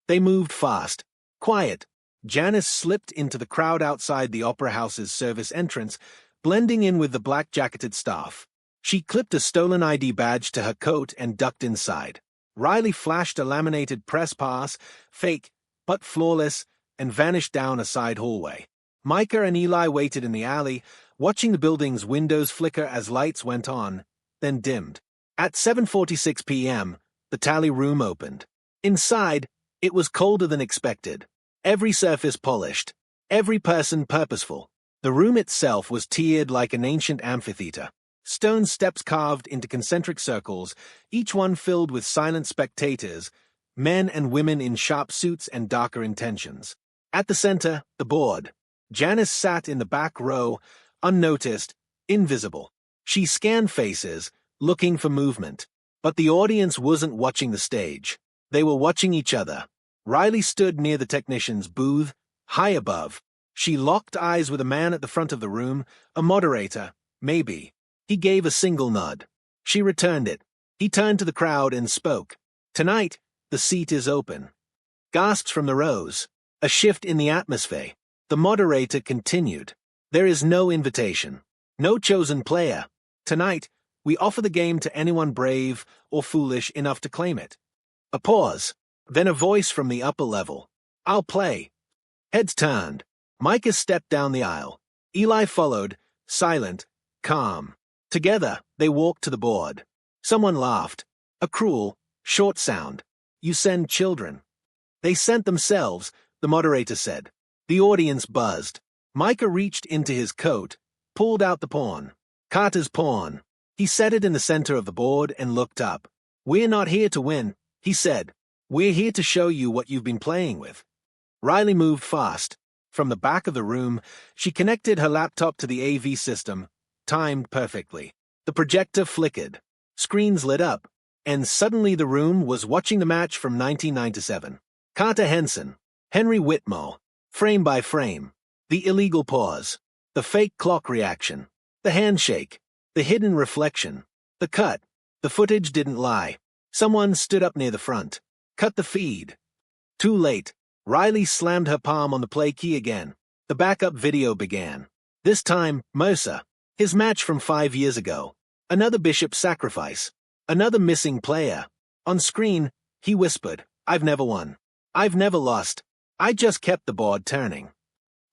They moved fast. Quiet. Janice slipped into the crowd outside the Opera House's service entrance, blending in with the black-jacketed staff. She clipped a stolen ID badge to her coat and ducked inside. Riley flashed a laminated press pass, fake, but flawless, and vanished down a side hallway. Micah and Eli waited in the alley, watching the building's windows flicker as lights went on, then dimmed. At 7:46 p.m., the tally room opened. Inside, it was colder than expected. Every surface polished, every person purposeful. The room itself was tiered like an ancient amphitheater. Stone steps carved into concentric circles, each one filled with silent spectators, men and women in sharp suits and darker intentions. At the center, the board. Janice sat in the back row, unnoticed, invisible. She scanned faces, looking for movement. But the audience wasn't watching the stage. They were watching each other. Riley stood near the technician's booth, high above. She locked eyes with a man at the front of the room, a moderator, maybe. He gave a single nod. She returned it. He turned to the crowd and spoke. Tonight, the seat is open. Gasps from the rows. A shift in the atmosphere. The moderator continued. There is no invitation. No chosen player. Tonight, we offer the game to anyone brave or foolish enough to claim it. A pause. Then a voice from the upper level. I'll play. Heads turned. Micah stepped down the aisle. Eli followed, silent, calm. Together, they walked to the board. Someone laughed. A cruel, short sound. You send children. They sent themselves, the moderator said. The audience buzzed. Micah reached into his coat, pulled out the pawn. Carter's pawn. He set it in the center of the board and looked up. We're not here to win, he said. We're here to show you what you've been playing with. Riley moved fast. From the back of the room, she connected her laptop to the AV system, timed perfectly. The projector flickered. Screens lit up. And suddenly the room was watching the match from 1997. Carter Henson. Henry Whitmore. Frame by frame. The illegal pause. The fake clock reaction. The handshake. The hidden reflection. The cut. The footage didn't lie. Someone stood up near the front. Cut the feed. Too late. Riley slammed her palm on the play key again. The backup video began. This time, Mercer. His match from 5 years ago. Another Bishop sacrifice. Another missing player. On screen, he whispered, I've never won. I've never lost. I just kept the board turning.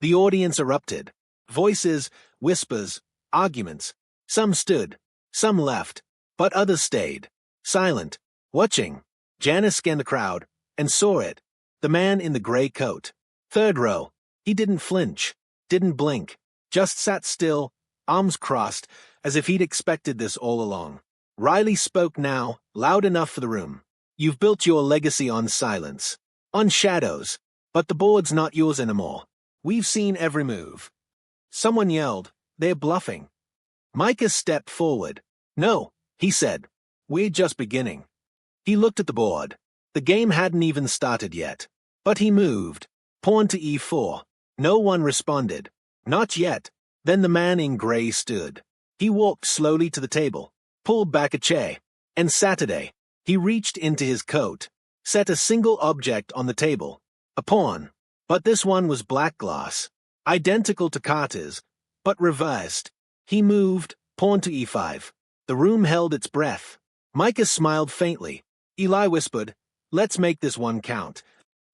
The audience erupted. Voices, whispers, arguments. Some stood. Some left. But others stayed. Silent. Watching. Janice scanned the crowd and saw it. The man in the gray coat. Third row. He didn't flinch. Didn't blink. Just sat still, arms crossed, as if he'd expected this all along. Riley spoke now, loud enough for the room. You've built your legacy on silence. On shadows. But the board's not yours anymore. We've seen every move. Someone yelled, they're bluffing. Micah stepped forward. No, he said. We're just beginning. He looked at the board. The game hadn't even started yet. But he moved. Pawn to e4. No one responded. Not yet. Then the man in gray stood. He walked slowly to the table, pulled back a chair, and Saturday, he reached into his coat, set a single object on the table, a pawn. But this one was black glass, identical to Carter's, but reversed. He moved, pawn to e5. The room held its breath. Micah smiled faintly. Eli whispered, let's make this one count.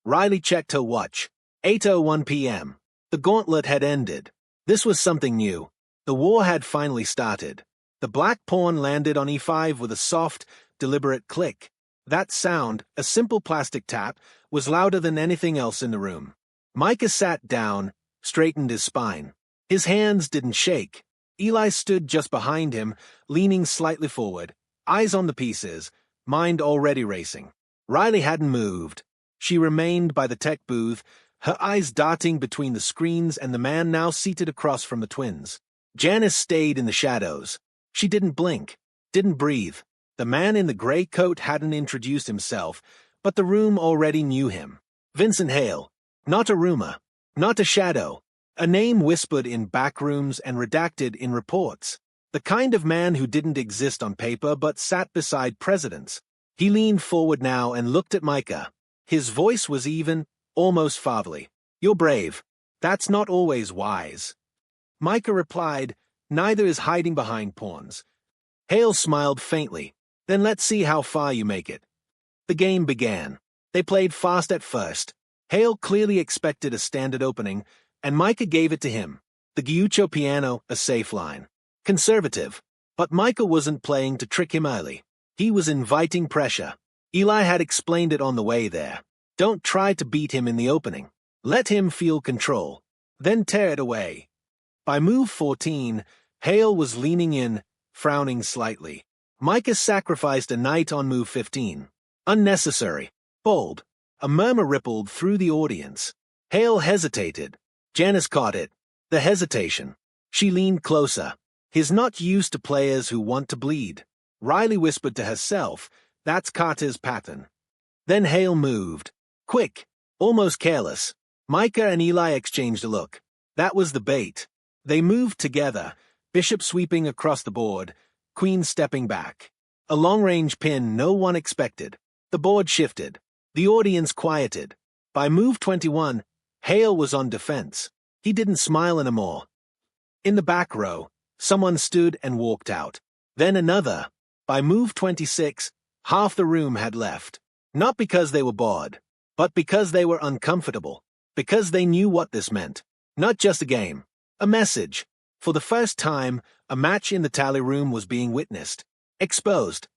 Riley checked her watch. 8:01 p.m. The gauntlet had ended. This was something new. The war had finally started. The black pawn landed on e5 with a soft, deliberate click. That sound, a simple plastic tap, was louder than anything else in the room. Micah sat down, straightened his spine. His hands didn't shake. Eli stood just behind him, leaning slightly forward, eyes on the pieces, mind already racing. Riley hadn't moved. She remained by the tech booth, her eyes darting between the screens and the man now seated across from the twins. Janice stayed in the shadows. She didn't blink, didn't breathe. The man in the gray coat hadn't introduced himself, but the room already knew him. Vincent Hale. Not a rumor, not a shadow. A name whispered in back rooms and redacted in reports. The kind of man who didn't exist on paper but sat beside presidents. He leaned forward now and looked at Micah. His voice was even, almost fatherly. "You're brave. That's not always wise." Micah replied, "Neither is hiding behind pawns." Hale smiled faintly. "Then let's see how far you make it." The game began. They played fast at first. Hale clearly expected a standard opening, and Micah gave it to him. The Gaucho piano, a safe line. Conservative. But Micah wasn't playing to trick him early. He was inviting pressure. Eli had explained it on the way there. Don't try to beat him in the opening. Let him feel control. Then tear it away. By move 14, Hale was leaning in, frowning slightly. Micah sacrificed a knight on move 15. Unnecessary. Bold. A murmur rippled through the audience. Hale hesitated. Janice caught it. The hesitation. She leaned closer. He's not used to players who want to bleed. Riley whispered to herself, "That's Carter's pattern." Then Hale moved. Quick. Almost careless. Micah and Eli exchanged a look. That was the bait. They moved together, bishop sweeping across the board, queen stepping back. A long-range pin no one expected. The board shifted. The audience quieted. By move 21, Hale was on defense. He didn't smile anymore. In the back row, someone stood and walked out. Then another. By move 26, half the room had left. Not because they were bored, but because they were uncomfortable. Because they knew what this meant. Not just a game. A message. For the first time, a match in the tally room was being witnessed. Exposed.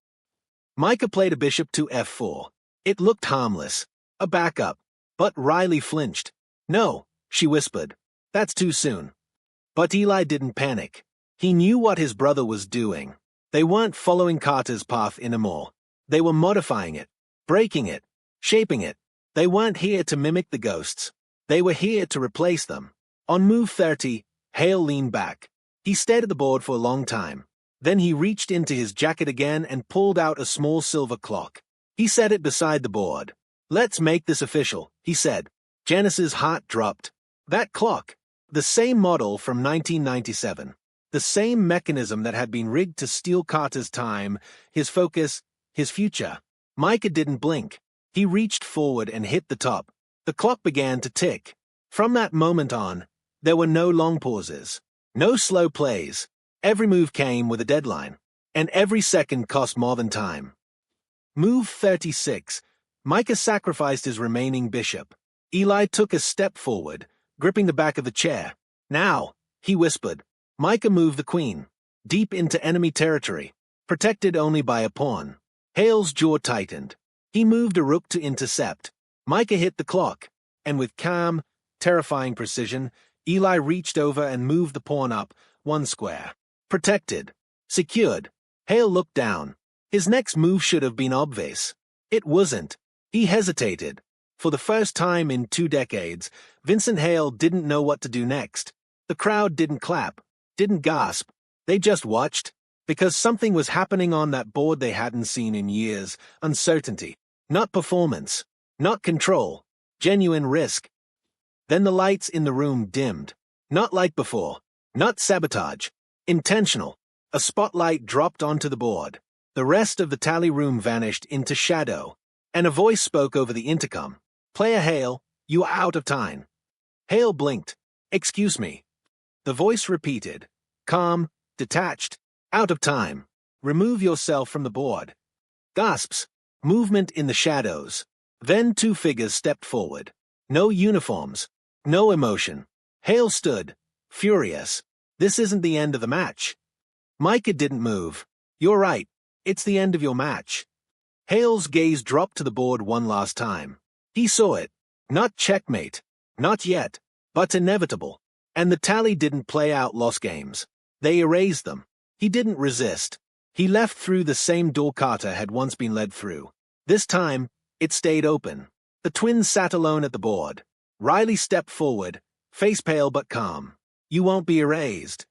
Micah played a bishop to f4. It looked harmless. A backup. But Riley flinched. "No," she whispered. "That's too soon." But Eli didn't panic. He knew what his brother was doing. They weren't following Carter's path anymore. They were modifying it, breaking it, shaping it. They weren't here to mimic the ghosts. They were here to replace them. On move 30, Hale leaned back. He stared at the board for a long time. Then he reached into his jacket again and pulled out a small silver clock. He set it beside the board. "Let's make this official," he said. Janice's heart dropped. That clock. The same model from 1997. The same mechanism that had been rigged to steal Carter's time, his focus, his future. Micah didn't blink. He reached forward and hit the top. The clock began to tick. From that moment on, there were no long pauses. No slow plays. Every move came with a deadline. And every second cost more than time. Move 36. Micah sacrificed his remaining bishop. Eli took a step forward, gripping the back of the chair. "Now," he whispered. Micah moved the queen, deep into enemy territory, protected only by a pawn. Hale's jaw tightened. He moved a rook to intercept. Micah hit the clock, and with calm, terrifying precision, Eli reached over and moved the pawn up, one square. Protected. Secured. Hale looked down. His next move should have been obvious. It wasn't. He hesitated. For the first time in 2 decades, Vincent Hale didn't know what to do next. The crowd didn't clap, didn't gasp. They just watched, because something was happening on that board they hadn't seen in years. Uncertainty. Not performance. Not control. Genuine risk. Then the lights in the room dimmed. Not like before. Not sabotage. Intentional. A spotlight dropped onto the board. The rest of the tally room vanished into shadow. And a voice spoke over the intercom. "Player Hale, you are out of time." Hale blinked. "Excuse me." The voice repeated. Calm, detached, out of time. "Remove yourself from the board." Gasps. Movement in the shadows. Then 2 figures stepped forward. No uniforms. No emotion. Hale stood, furious. "This isn't the end of the match." Micah didn't move. "You're right. It's the end of your match." Hale's gaze dropped to the board one last time. He saw it. Not checkmate. Not yet. But inevitable. And the tally didn't play out lost games. They erased them. He didn't resist. He left through the same door Carter had once been led through. This time, it stayed open. The twins sat alone at the board. Riley stepped forward, face pale but calm. "You won't be erased."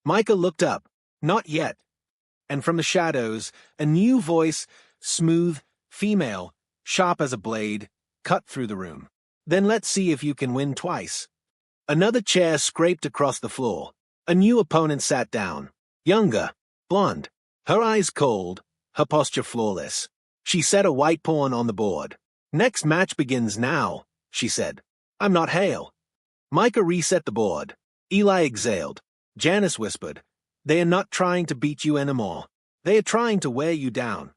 Micah looked up. "Not yet." And from the shadows, a new voice, smooth, female, sharp as a blade, cut through the room. "Then let's see if you can win twice." Another chair scraped across the floor. A new opponent sat down. Younger, blonde, her eyes cold, her posture flawless. She set a white pawn on the board. "Next match begins now," she said. "I'm not Hale." Micah reset the board. Eli exhaled. Janice whispered, "They are not trying to beat you anymore. They are trying to wear you down."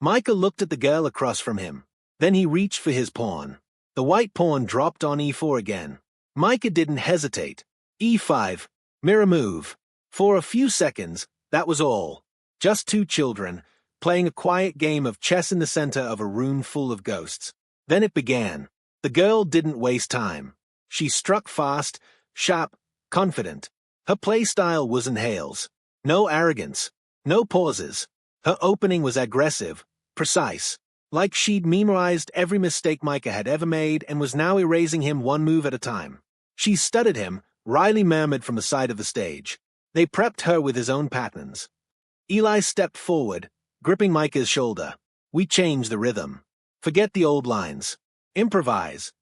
Micah looked at the girl across from him. Then he reached for his pawn. The white pawn dropped on e4 again. Micah didn't hesitate. E5, mirror move. For a few seconds, that was all. Just two children, playing a quiet game of chess in the center of a room full of ghosts. Then it began. The girl didn't waste time. She struck fast, sharp, confident. Her play style wasn't Hale's. No arrogance. No pauses. Her opening was aggressive, precise. Like she'd memorized every mistake Micah had ever made and was now erasing him one move at a time. She studied him, Riley murmured from the side of the stage. They prepped her with his own patterns. Eli stepped forward, gripping Micah's shoulder. "We change the rhythm. Forget the old lines. Improvise."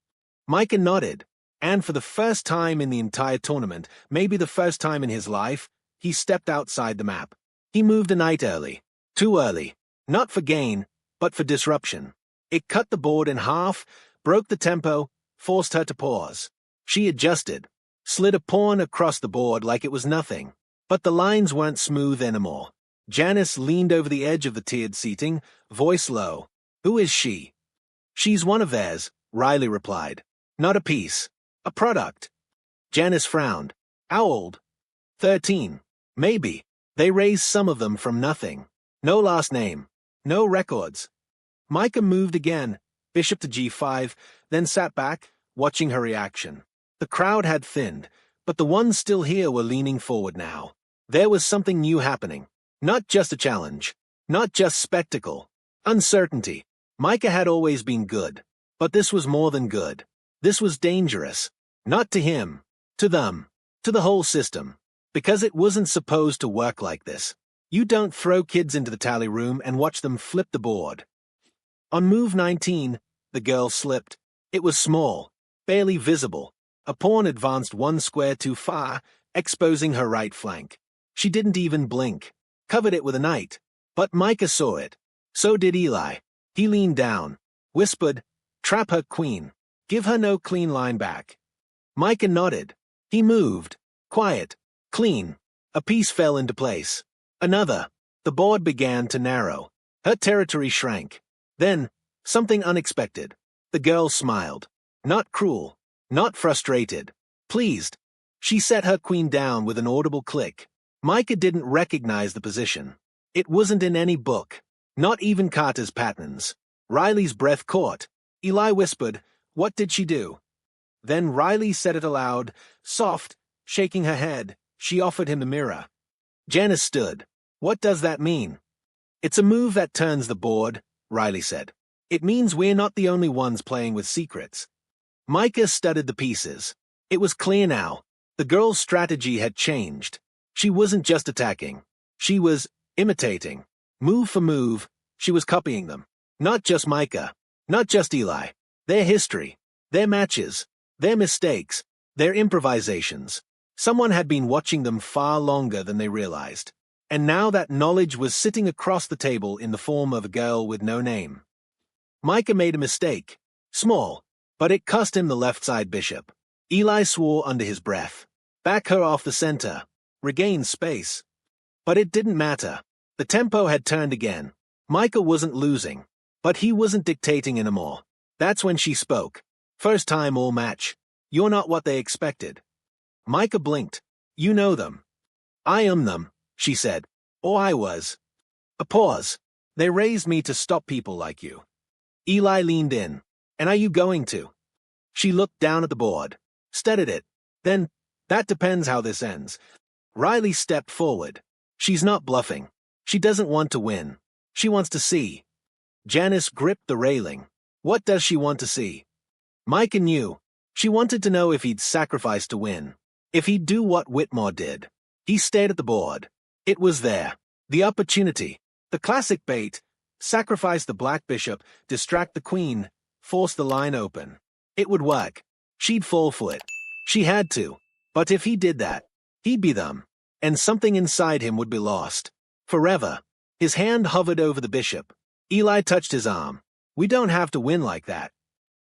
Micah nodded, and for the first time in the entire tournament, maybe the first time in his life, he stepped outside the map. He moved a knight early. Too early. Not for gain, but for disruption. It cut the board in half, broke the tempo, forced her to pause. She adjusted, slid a pawn across the board like it was nothing. But the lines weren't smooth anymore. Janice leaned over the edge of the tiered seating, voice low. "Who is she?" "She's one of theirs," Riley replied. "Not a piece. A product." Janice frowned. "How old?" 13. Maybe. They raised some of them from nothing. No last name. No records. Micah moved again, bishop to g5, then sat back, watching her reaction. The crowd had thinned, but the ones still here were leaning forward now. There was something new happening. Not just a challenge. Not just spectacle. Uncertainty. Micah had always been good. But this was more than good. This was dangerous. Not to him. To them. To the whole system. Because it wasn't supposed to work like this. You don't throw kids into the tally room and watch them flip the board. On move 19, the girl slipped. It was small, barely visible. A pawn advanced one square too far, exposing her right flank. She didn't even blink. Covered it with a knight. But Micah saw it. So did Eli. He leaned down, whispered, "Trap her queen. Give her no clean line back." Micah nodded. He moved. Quiet. Clean. A piece fell into place. Another. The board began to narrow. Her territory shrank. Then, something unexpected. The girl smiled. Not cruel. Not frustrated. Pleased. She set her queen down with an audible click. Micah didn't recognize the position. It wasn't in any book. Not even Carter's patterns. Riley's breath caught. Eli whispered, "What did she do?" Then Riley said it aloud, soft, shaking her head. She offered him the mirror. Janice stood. "What does that mean?" "It's a move that turns the board," Riley said. "It means we're not the only ones playing with secrets." Micah studied the pieces. It was clear now. The girl's strategy had changed. She wasn't just attacking. She was imitating. Move for move, she was copying them. Not just Micah. Not just Eli. Their history. Their matches. Their mistakes. Their improvisations. Someone had been watching them far longer than they realized. And now that knowledge was sitting across the table in the form of a girl with no name. Micah made a mistake. Small. But it cost him the left side bishop. Eli swore under his breath. Back her off the center. Regain space. But it didn't matter. The tempo had turned again. Micah wasn't losing. But he wasn't dictating anymore. That's when she spoke. First time all match. "You're not what they expected." Micah blinked. "You know them." "I am them," she said. "Or I was." A pause. "They raised me to stop people like you." Eli leaned in. "And are you going to?" She looked down at the board. Studied it. Then, "That depends how this ends." Riley stepped forward. "She's not bluffing. She doesn't want to win. She wants to see. Janice gripped the railing. What does she want to see? Micah knew. She wanted to know if he'd sacrifice to win. If he'd do what Whitmore did. He stared at the board. It was there. The opportunity. The classic bait. Sacrifice the black bishop, distract the queen, force the line open. It would work. She'd fall for it. She had to. But if he did that, he'd be them. And something inside him would be lost. Forever. His hand hovered over the bishop. Eli touched his arm. We don't have to win like that.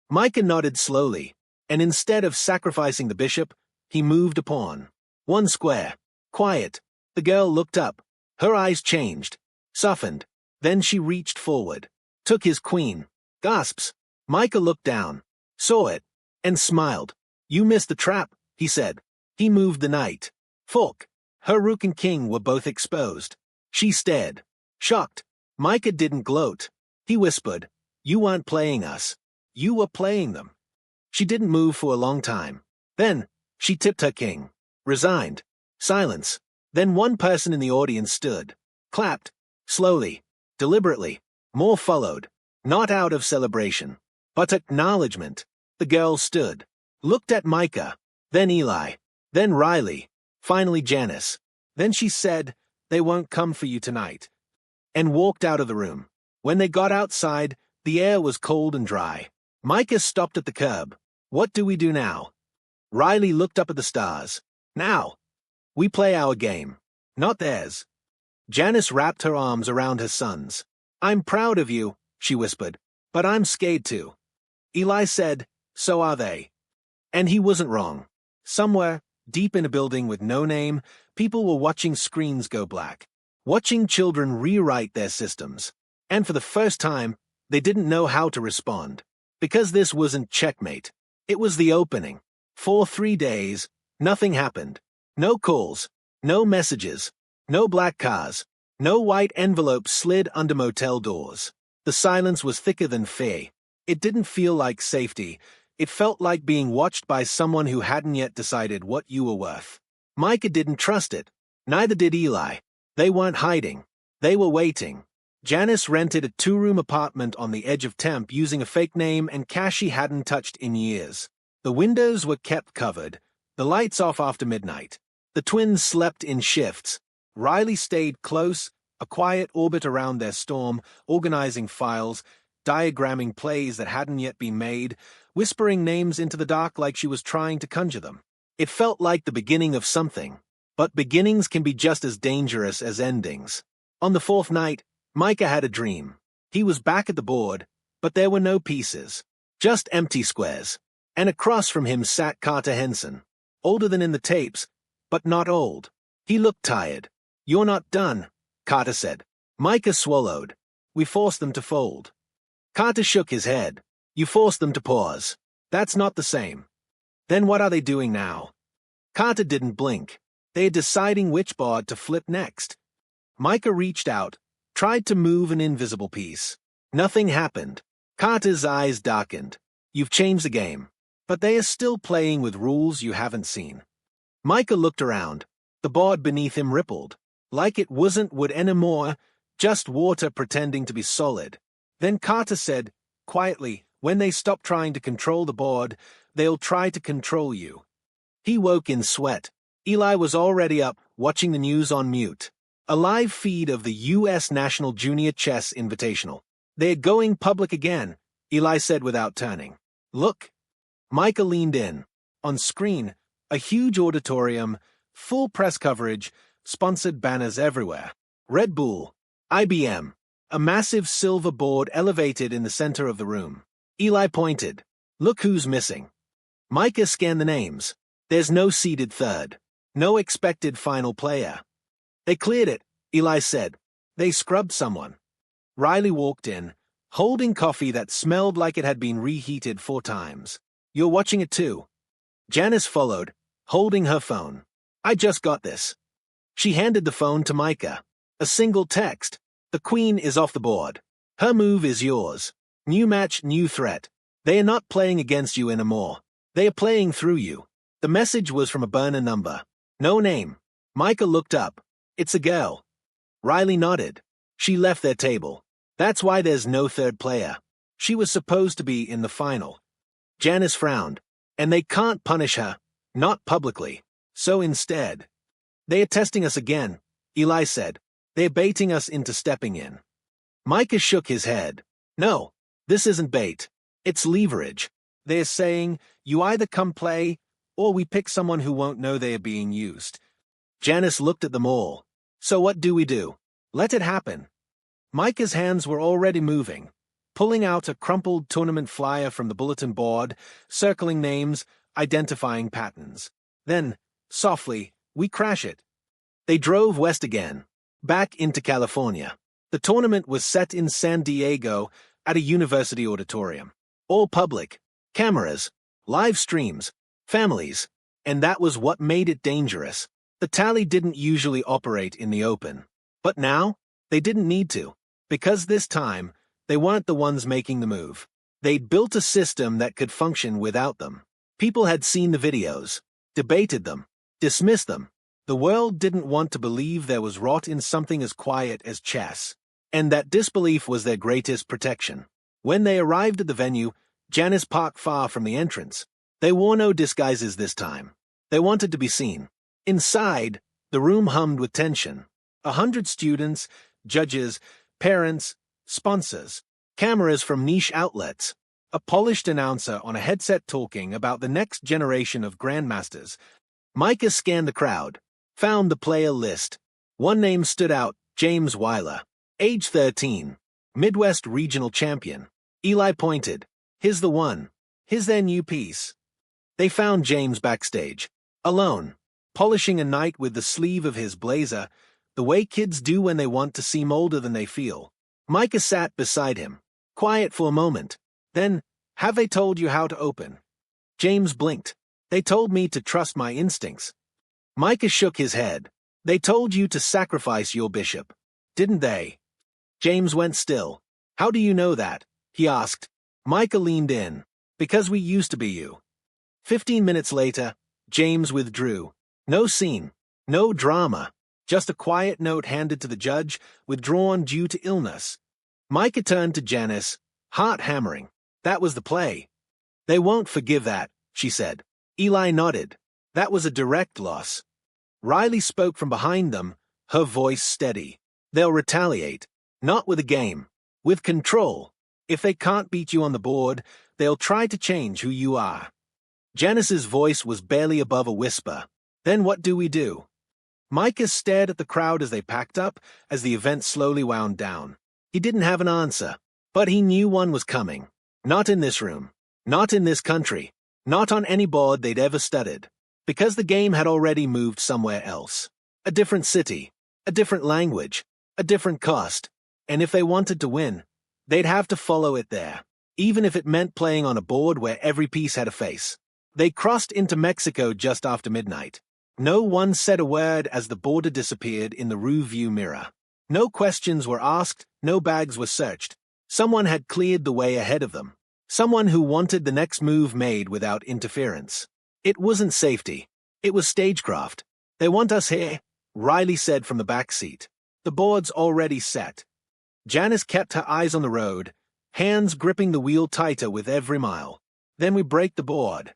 Micah nodded slowly, and instead of sacrificing the bishop, he moved a pawn. One square. Quiet. The girl looked up. Her eyes changed. Softened. Then she reached forward. Took his queen. Gasps. Micah looked down. Saw it. And smiled. You missed the trap, he said. He moved the knight. Fork. Her rook and king were both exposed. She stared. Shocked. Micah didn't gloat. He whispered. You weren't playing us. You were playing them. She didn't move for a long time. Then, she tipped her king. Resigned. Silence. Then one person in the audience stood. Clapped. Slowly. Deliberately. More followed. Not out of celebration. But acknowledgement. The girl stood. Looked at Micah. Then Eli. Then Riley. Finally Janice. Then she said, they won't come for you tonight. And walked out of the room. When they got outside, the air was cold and dry. Micah stopped at the curb. What do we do now? Riley looked up at the stars. Now. We play our game. Not theirs. Janice wrapped her arms around her sons. I'm proud of you, she whispered, but I'm scared too. Eli said, so are they. And he wasn't wrong. Somewhere, deep in a building with no name, people were watching screens go black. Watching children rewrite their systems. And for the first time, they didn't know how to respond. Because this wasn't checkmate. It was the opening. For 3 days, nothing happened. No calls. No messages. No black cars. No white envelopes slid under motel doors. The silence was thicker than fear. It didn't feel like safety. It felt like being watched by someone who hadn't yet decided what you were worth. Micah didn't trust it. Neither did Eli. They weren't hiding. They were waiting. Janice rented a 2-room apartment on the edge of Temp using a fake name and cash she hadn't touched in years. The windows were kept covered, the lights off after midnight. The twins slept in shifts. Riley stayed close, a quiet orbit around their storm, organizing files, diagramming plays that hadn't yet been made, whispering names into the dark like she was trying to conjure them. It felt like the beginning of something. But beginnings can be just as dangerous as endings. On the 4th night, Micah had a dream. He was back at the board, but there were no pieces. Just empty squares. And across from him sat Carter Henson. Older than in the tapes, but not old. He looked tired. You're not done, Carter said. Micah swallowed. We forced them to fold. Carter shook his head. You forced them to pause. That's not the same. Then what are they doing now? Carter didn't blink. They are deciding which board to flip next. Micah reached out, tried to move an invisible piece. Nothing happened. Carter's eyes darkened. You've changed the game. But they are still playing with rules you haven't seen. Micah looked around. The board beneath him rippled. Like it wasn't wood anymore, just water pretending to be solid. Then Carter said, quietly, when they stop trying to control the board, they'll try to control you. He woke in sweat. Eli was already up, watching the news on mute. A live feed of the U.S. National Junior Chess Invitational. They're going public again, Eli said without turning. Look. Micah leaned in. On screen, a huge auditorium, full press coverage, sponsored banners everywhere. Red Bull, IBM, a massive silver board elevated in the center of the room. Eli pointed. Look who's missing. Micah scanned the names. There's no seeded third. No expected final player. They cleared it, Eli said. They scrubbed someone. Riley walked in, holding coffee that smelled like it had been reheated 4 times. You're watching it too. Janice followed, holding her phone. I just got this. She handed the phone to Micah. A single text. The queen is off the board. Her move is yours. New match, new threat. They are not playing against you anymore. They are playing through you. The message was from a burner number. No name. Micah looked up. It's a girl. Riley nodded. She left their table. That's why there's no third player. She was supposed to be in the final. Janice frowned. And they can't punish her. Not publicly. So instead. They are testing us again, Eli said. They're baiting us into stepping in. Micah shook his head. No, this isn't bait. It's leverage. They're saying, you either come play, or we pick someone who won't know they are being used. Janice looked at them all. So what do we do? Let it happen. Micah's hands were already moving, pulling out a crumpled tournament flyer from the bulletin board, circling names, identifying patterns. Then, softly, we crash it. They drove west again, back into California. The tournament was set in San Diego at a university auditorium. All public, cameras, live streams, families, and that was what made it dangerous. The tally didn't usually operate in the open. But now, they didn't need to, because this time, they weren't the ones making the move. They'd built a system that could function without them. People had seen the videos, debated them, dismissed them. The world didn't want to believe there was rot in something as quiet as chess, and that disbelief was their greatest protection. When they arrived at the venue, Janice parked far from the entrance. They wore no disguises this time. They wanted to be seen. Inside, the room hummed with tension. 100 students, judges, parents, sponsors, cameras from niche outlets, a polished announcer on a headset talking about the next generation of grandmasters. Micah scanned the crowd, found the player list. One name stood out, James Weiler, age 13, Midwest regional champion. Eli pointed. Here's the one. Here's their new piece. They found James backstage, alone, polishing a night with the sleeve of his blazer, the way kids do when they want to seem older than they feel. Micah sat beside him, quiet for a moment. Then, have they told you how to open? James blinked. They told me to trust my instincts. Micah shook his head. They told you to sacrifice your bishop, didn't they? James went still. How do you know that? He asked. Micah leaned in. Because we used to be you. 15 minutes later, James withdrew. No scene, no drama, just a quiet note handed to the judge, withdrawn due to illness. Micah turned to Janice, heart hammering. That was the play. They won't forgive that, she said. Eli nodded. That was a direct loss. Riley spoke from behind them, her voice steady. They'll retaliate. Not with a game. With control. If they can't beat you on the board, they'll try to change who you are. Janice's voice was barely above a whisper. Then what do we do? Micah stared at the crowd as they packed up, as the event slowly wound down. He didn't have an answer, but he knew one was coming. Not in this room. Not in this country. Not on any board they'd ever studied. Because the game had already moved somewhere else. A different city. A different language. A different cost. And if they wanted to win, they'd have to follow it there. Even if it meant playing on a board where every piece had a face. They crossed into Mexico just after midnight. No one said a word as the border disappeared in the rear-view mirror. No questions were asked, no bags were searched. Someone had cleared the way ahead of them. Someone who wanted the next move made without interference. It wasn't safety. It was stagecraft. They want us here, Riley said from the back seat. The board's already set. Janice kept her eyes on the road, hands gripping the wheel tighter with every mile. Then we break the board.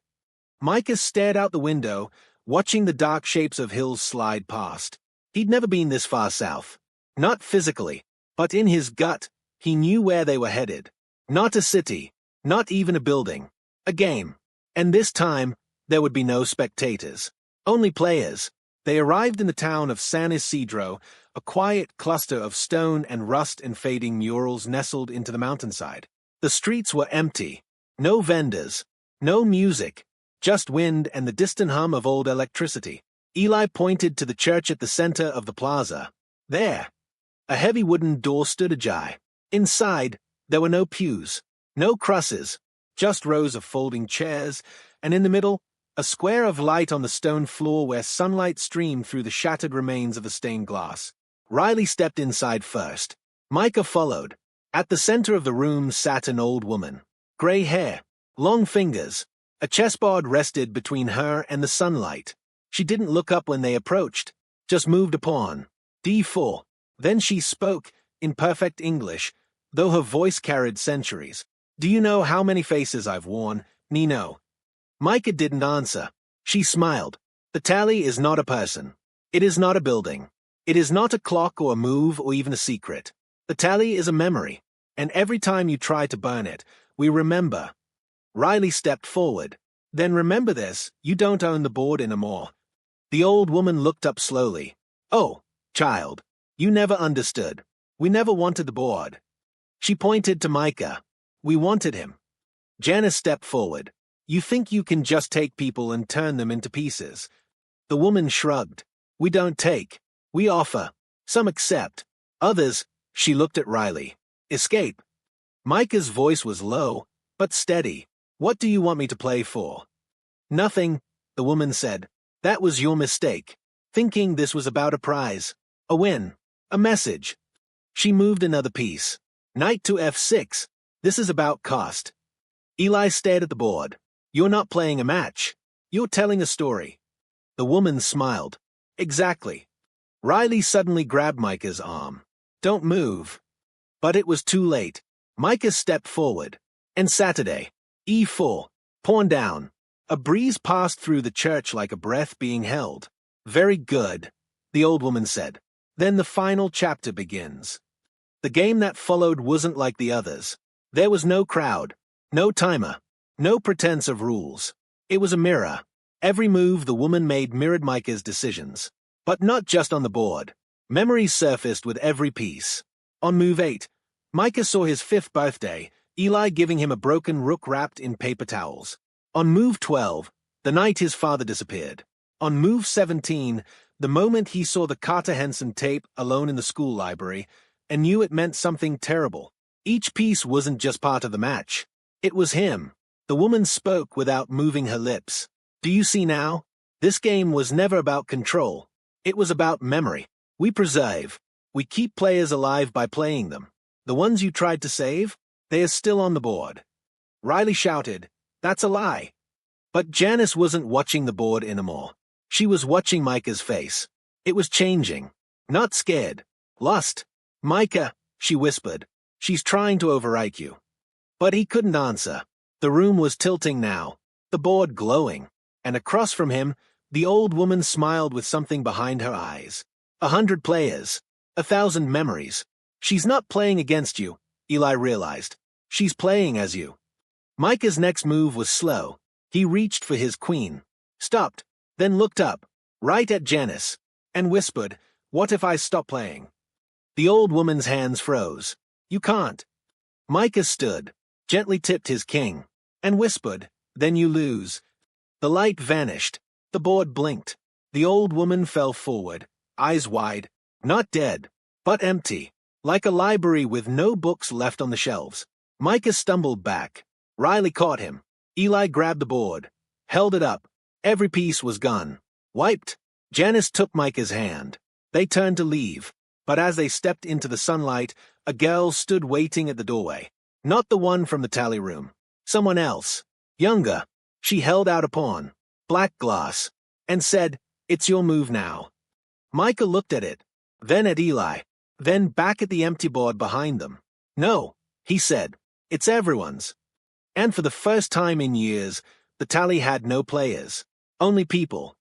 Micah stared out the window, watching the dark shapes of hills slide past. He'd never been this far south. Not physically, but in his gut, he knew where they were headed. Not a city, not even a building. A game. And this time, there would be no spectators. Only players. They arrived in the town of San Isidro, a quiet cluster of stone and rust and fading murals nestled into the mountainside. The streets were empty. No vendors. No music. Just wind and the distant hum of old electricity. Eli pointed to the church at the center of the plaza. There. A heavy wooden door stood ajar. Inside, there were no pews, no crosses, just rows of folding chairs, and in the middle, a square of light on the stone floor where sunlight streamed through the shattered remains of the stained glass. Riley stepped inside first. Micah followed. At the center of the room sat an old woman. Gray hair, long fingers. A chessboard rested between her and the sunlight. She didn't look up when they approached, just moved a pawn. D4. Then she spoke, in perfect English, though her voice carried centuries. Do you know how many faces I've worn, Nino? Micah didn't answer. She smiled. The tally is not a person. It is not a building. It is not a clock or a move or even a secret. The tally is a memory. And every time you try to burn it, we remember. Riley stepped forward. Then remember this, you don't own the board anymore. The old woman looked up slowly. Oh, child, you never understood. We never wanted the board. She pointed to Micah. We wanted him. Janice stepped forward. You think you can just take people and turn them into pieces? The woman shrugged. We don't take. We offer. Some accept. Others, she looked at Riley, escape. Micah's voice was low, but steady. What do you want me to play for? Nothing, the woman said. That was your mistake. Thinking this was about a prize. A win. A message. She moved another piece. Knight to F6. This is about cost. Eli stared at the board. You're not playing a match. You're telling a story. The woman smiled. Exactly. Riley suddenly grabbed Micah's arm. Don't move. But it was too late. Micah stepped forward. And Saturday. E4. Pawn down. A breeze passed through the church like a breath being held. Very good, the old woman said. Then the final chapter begins. The game that followed wasn't like the others. There was no crowd, no timer, no pretense of rules. It was a mirror. Every move the woman made mirrored Micah's decisions. But not just on the board. Memories surfaced with every piece. On move 8, Micah saw his 5th birthday, Eli giving him a broken rook wrapped in paper towels. On move 12, the night his father disappeared. On move 17, the moment he saw the Carter Henson tape alone in the school library and knew it meant something terrible. Each piece wasn't just part of the match. It was him. The woman spoke without moving her lips. Do you see now? This game was never about control. It was about memory. We preserve. We keep players alive by playing them. The ones you tried to save, they are still on the board. Riley shouted, That's a lie. But Janice wasn't watching the board anymore. She was watching Micah's face. It was changing. Not scared. Lost. Micah, she whispered. She's trying to overwrite you. But he couldn't answer. The room was tilting now, the board glowing. And across from him, the old woman smiled with something behind her eyes. 100 players. 1,000 memories. She's not playing against you, Eli realized. She's playing as you. Micah's next move was slow. He reached for his queen, stopped, then looked up, right at Janice, and whispered, What if I stop playing? The old woman's hands froze. You can't. Micah stood, gently tipped his king, and whispered, Then you lose. The light vanished. The board blinked. The old woman fell forward, eyes wide, not dead, but empty, like a library with no books left on the shelves. Micah stumbled back. Riley caught him. Eli grabbed the board, held it up. Every piece was gone. Wiped. Janice took Micah's hand. They turned to leave, but as they stepped into the sunlight, a girl stood waiting at the doorway. Not the one from the tally room. Someone else. Younger. She held out a pawn, black glass, and said, It's your move now. Micah looked at it, then at Eli, then back at the empty board behind them. No, he said, it's everyone's. And for the first time in years, the tally had no players, only people.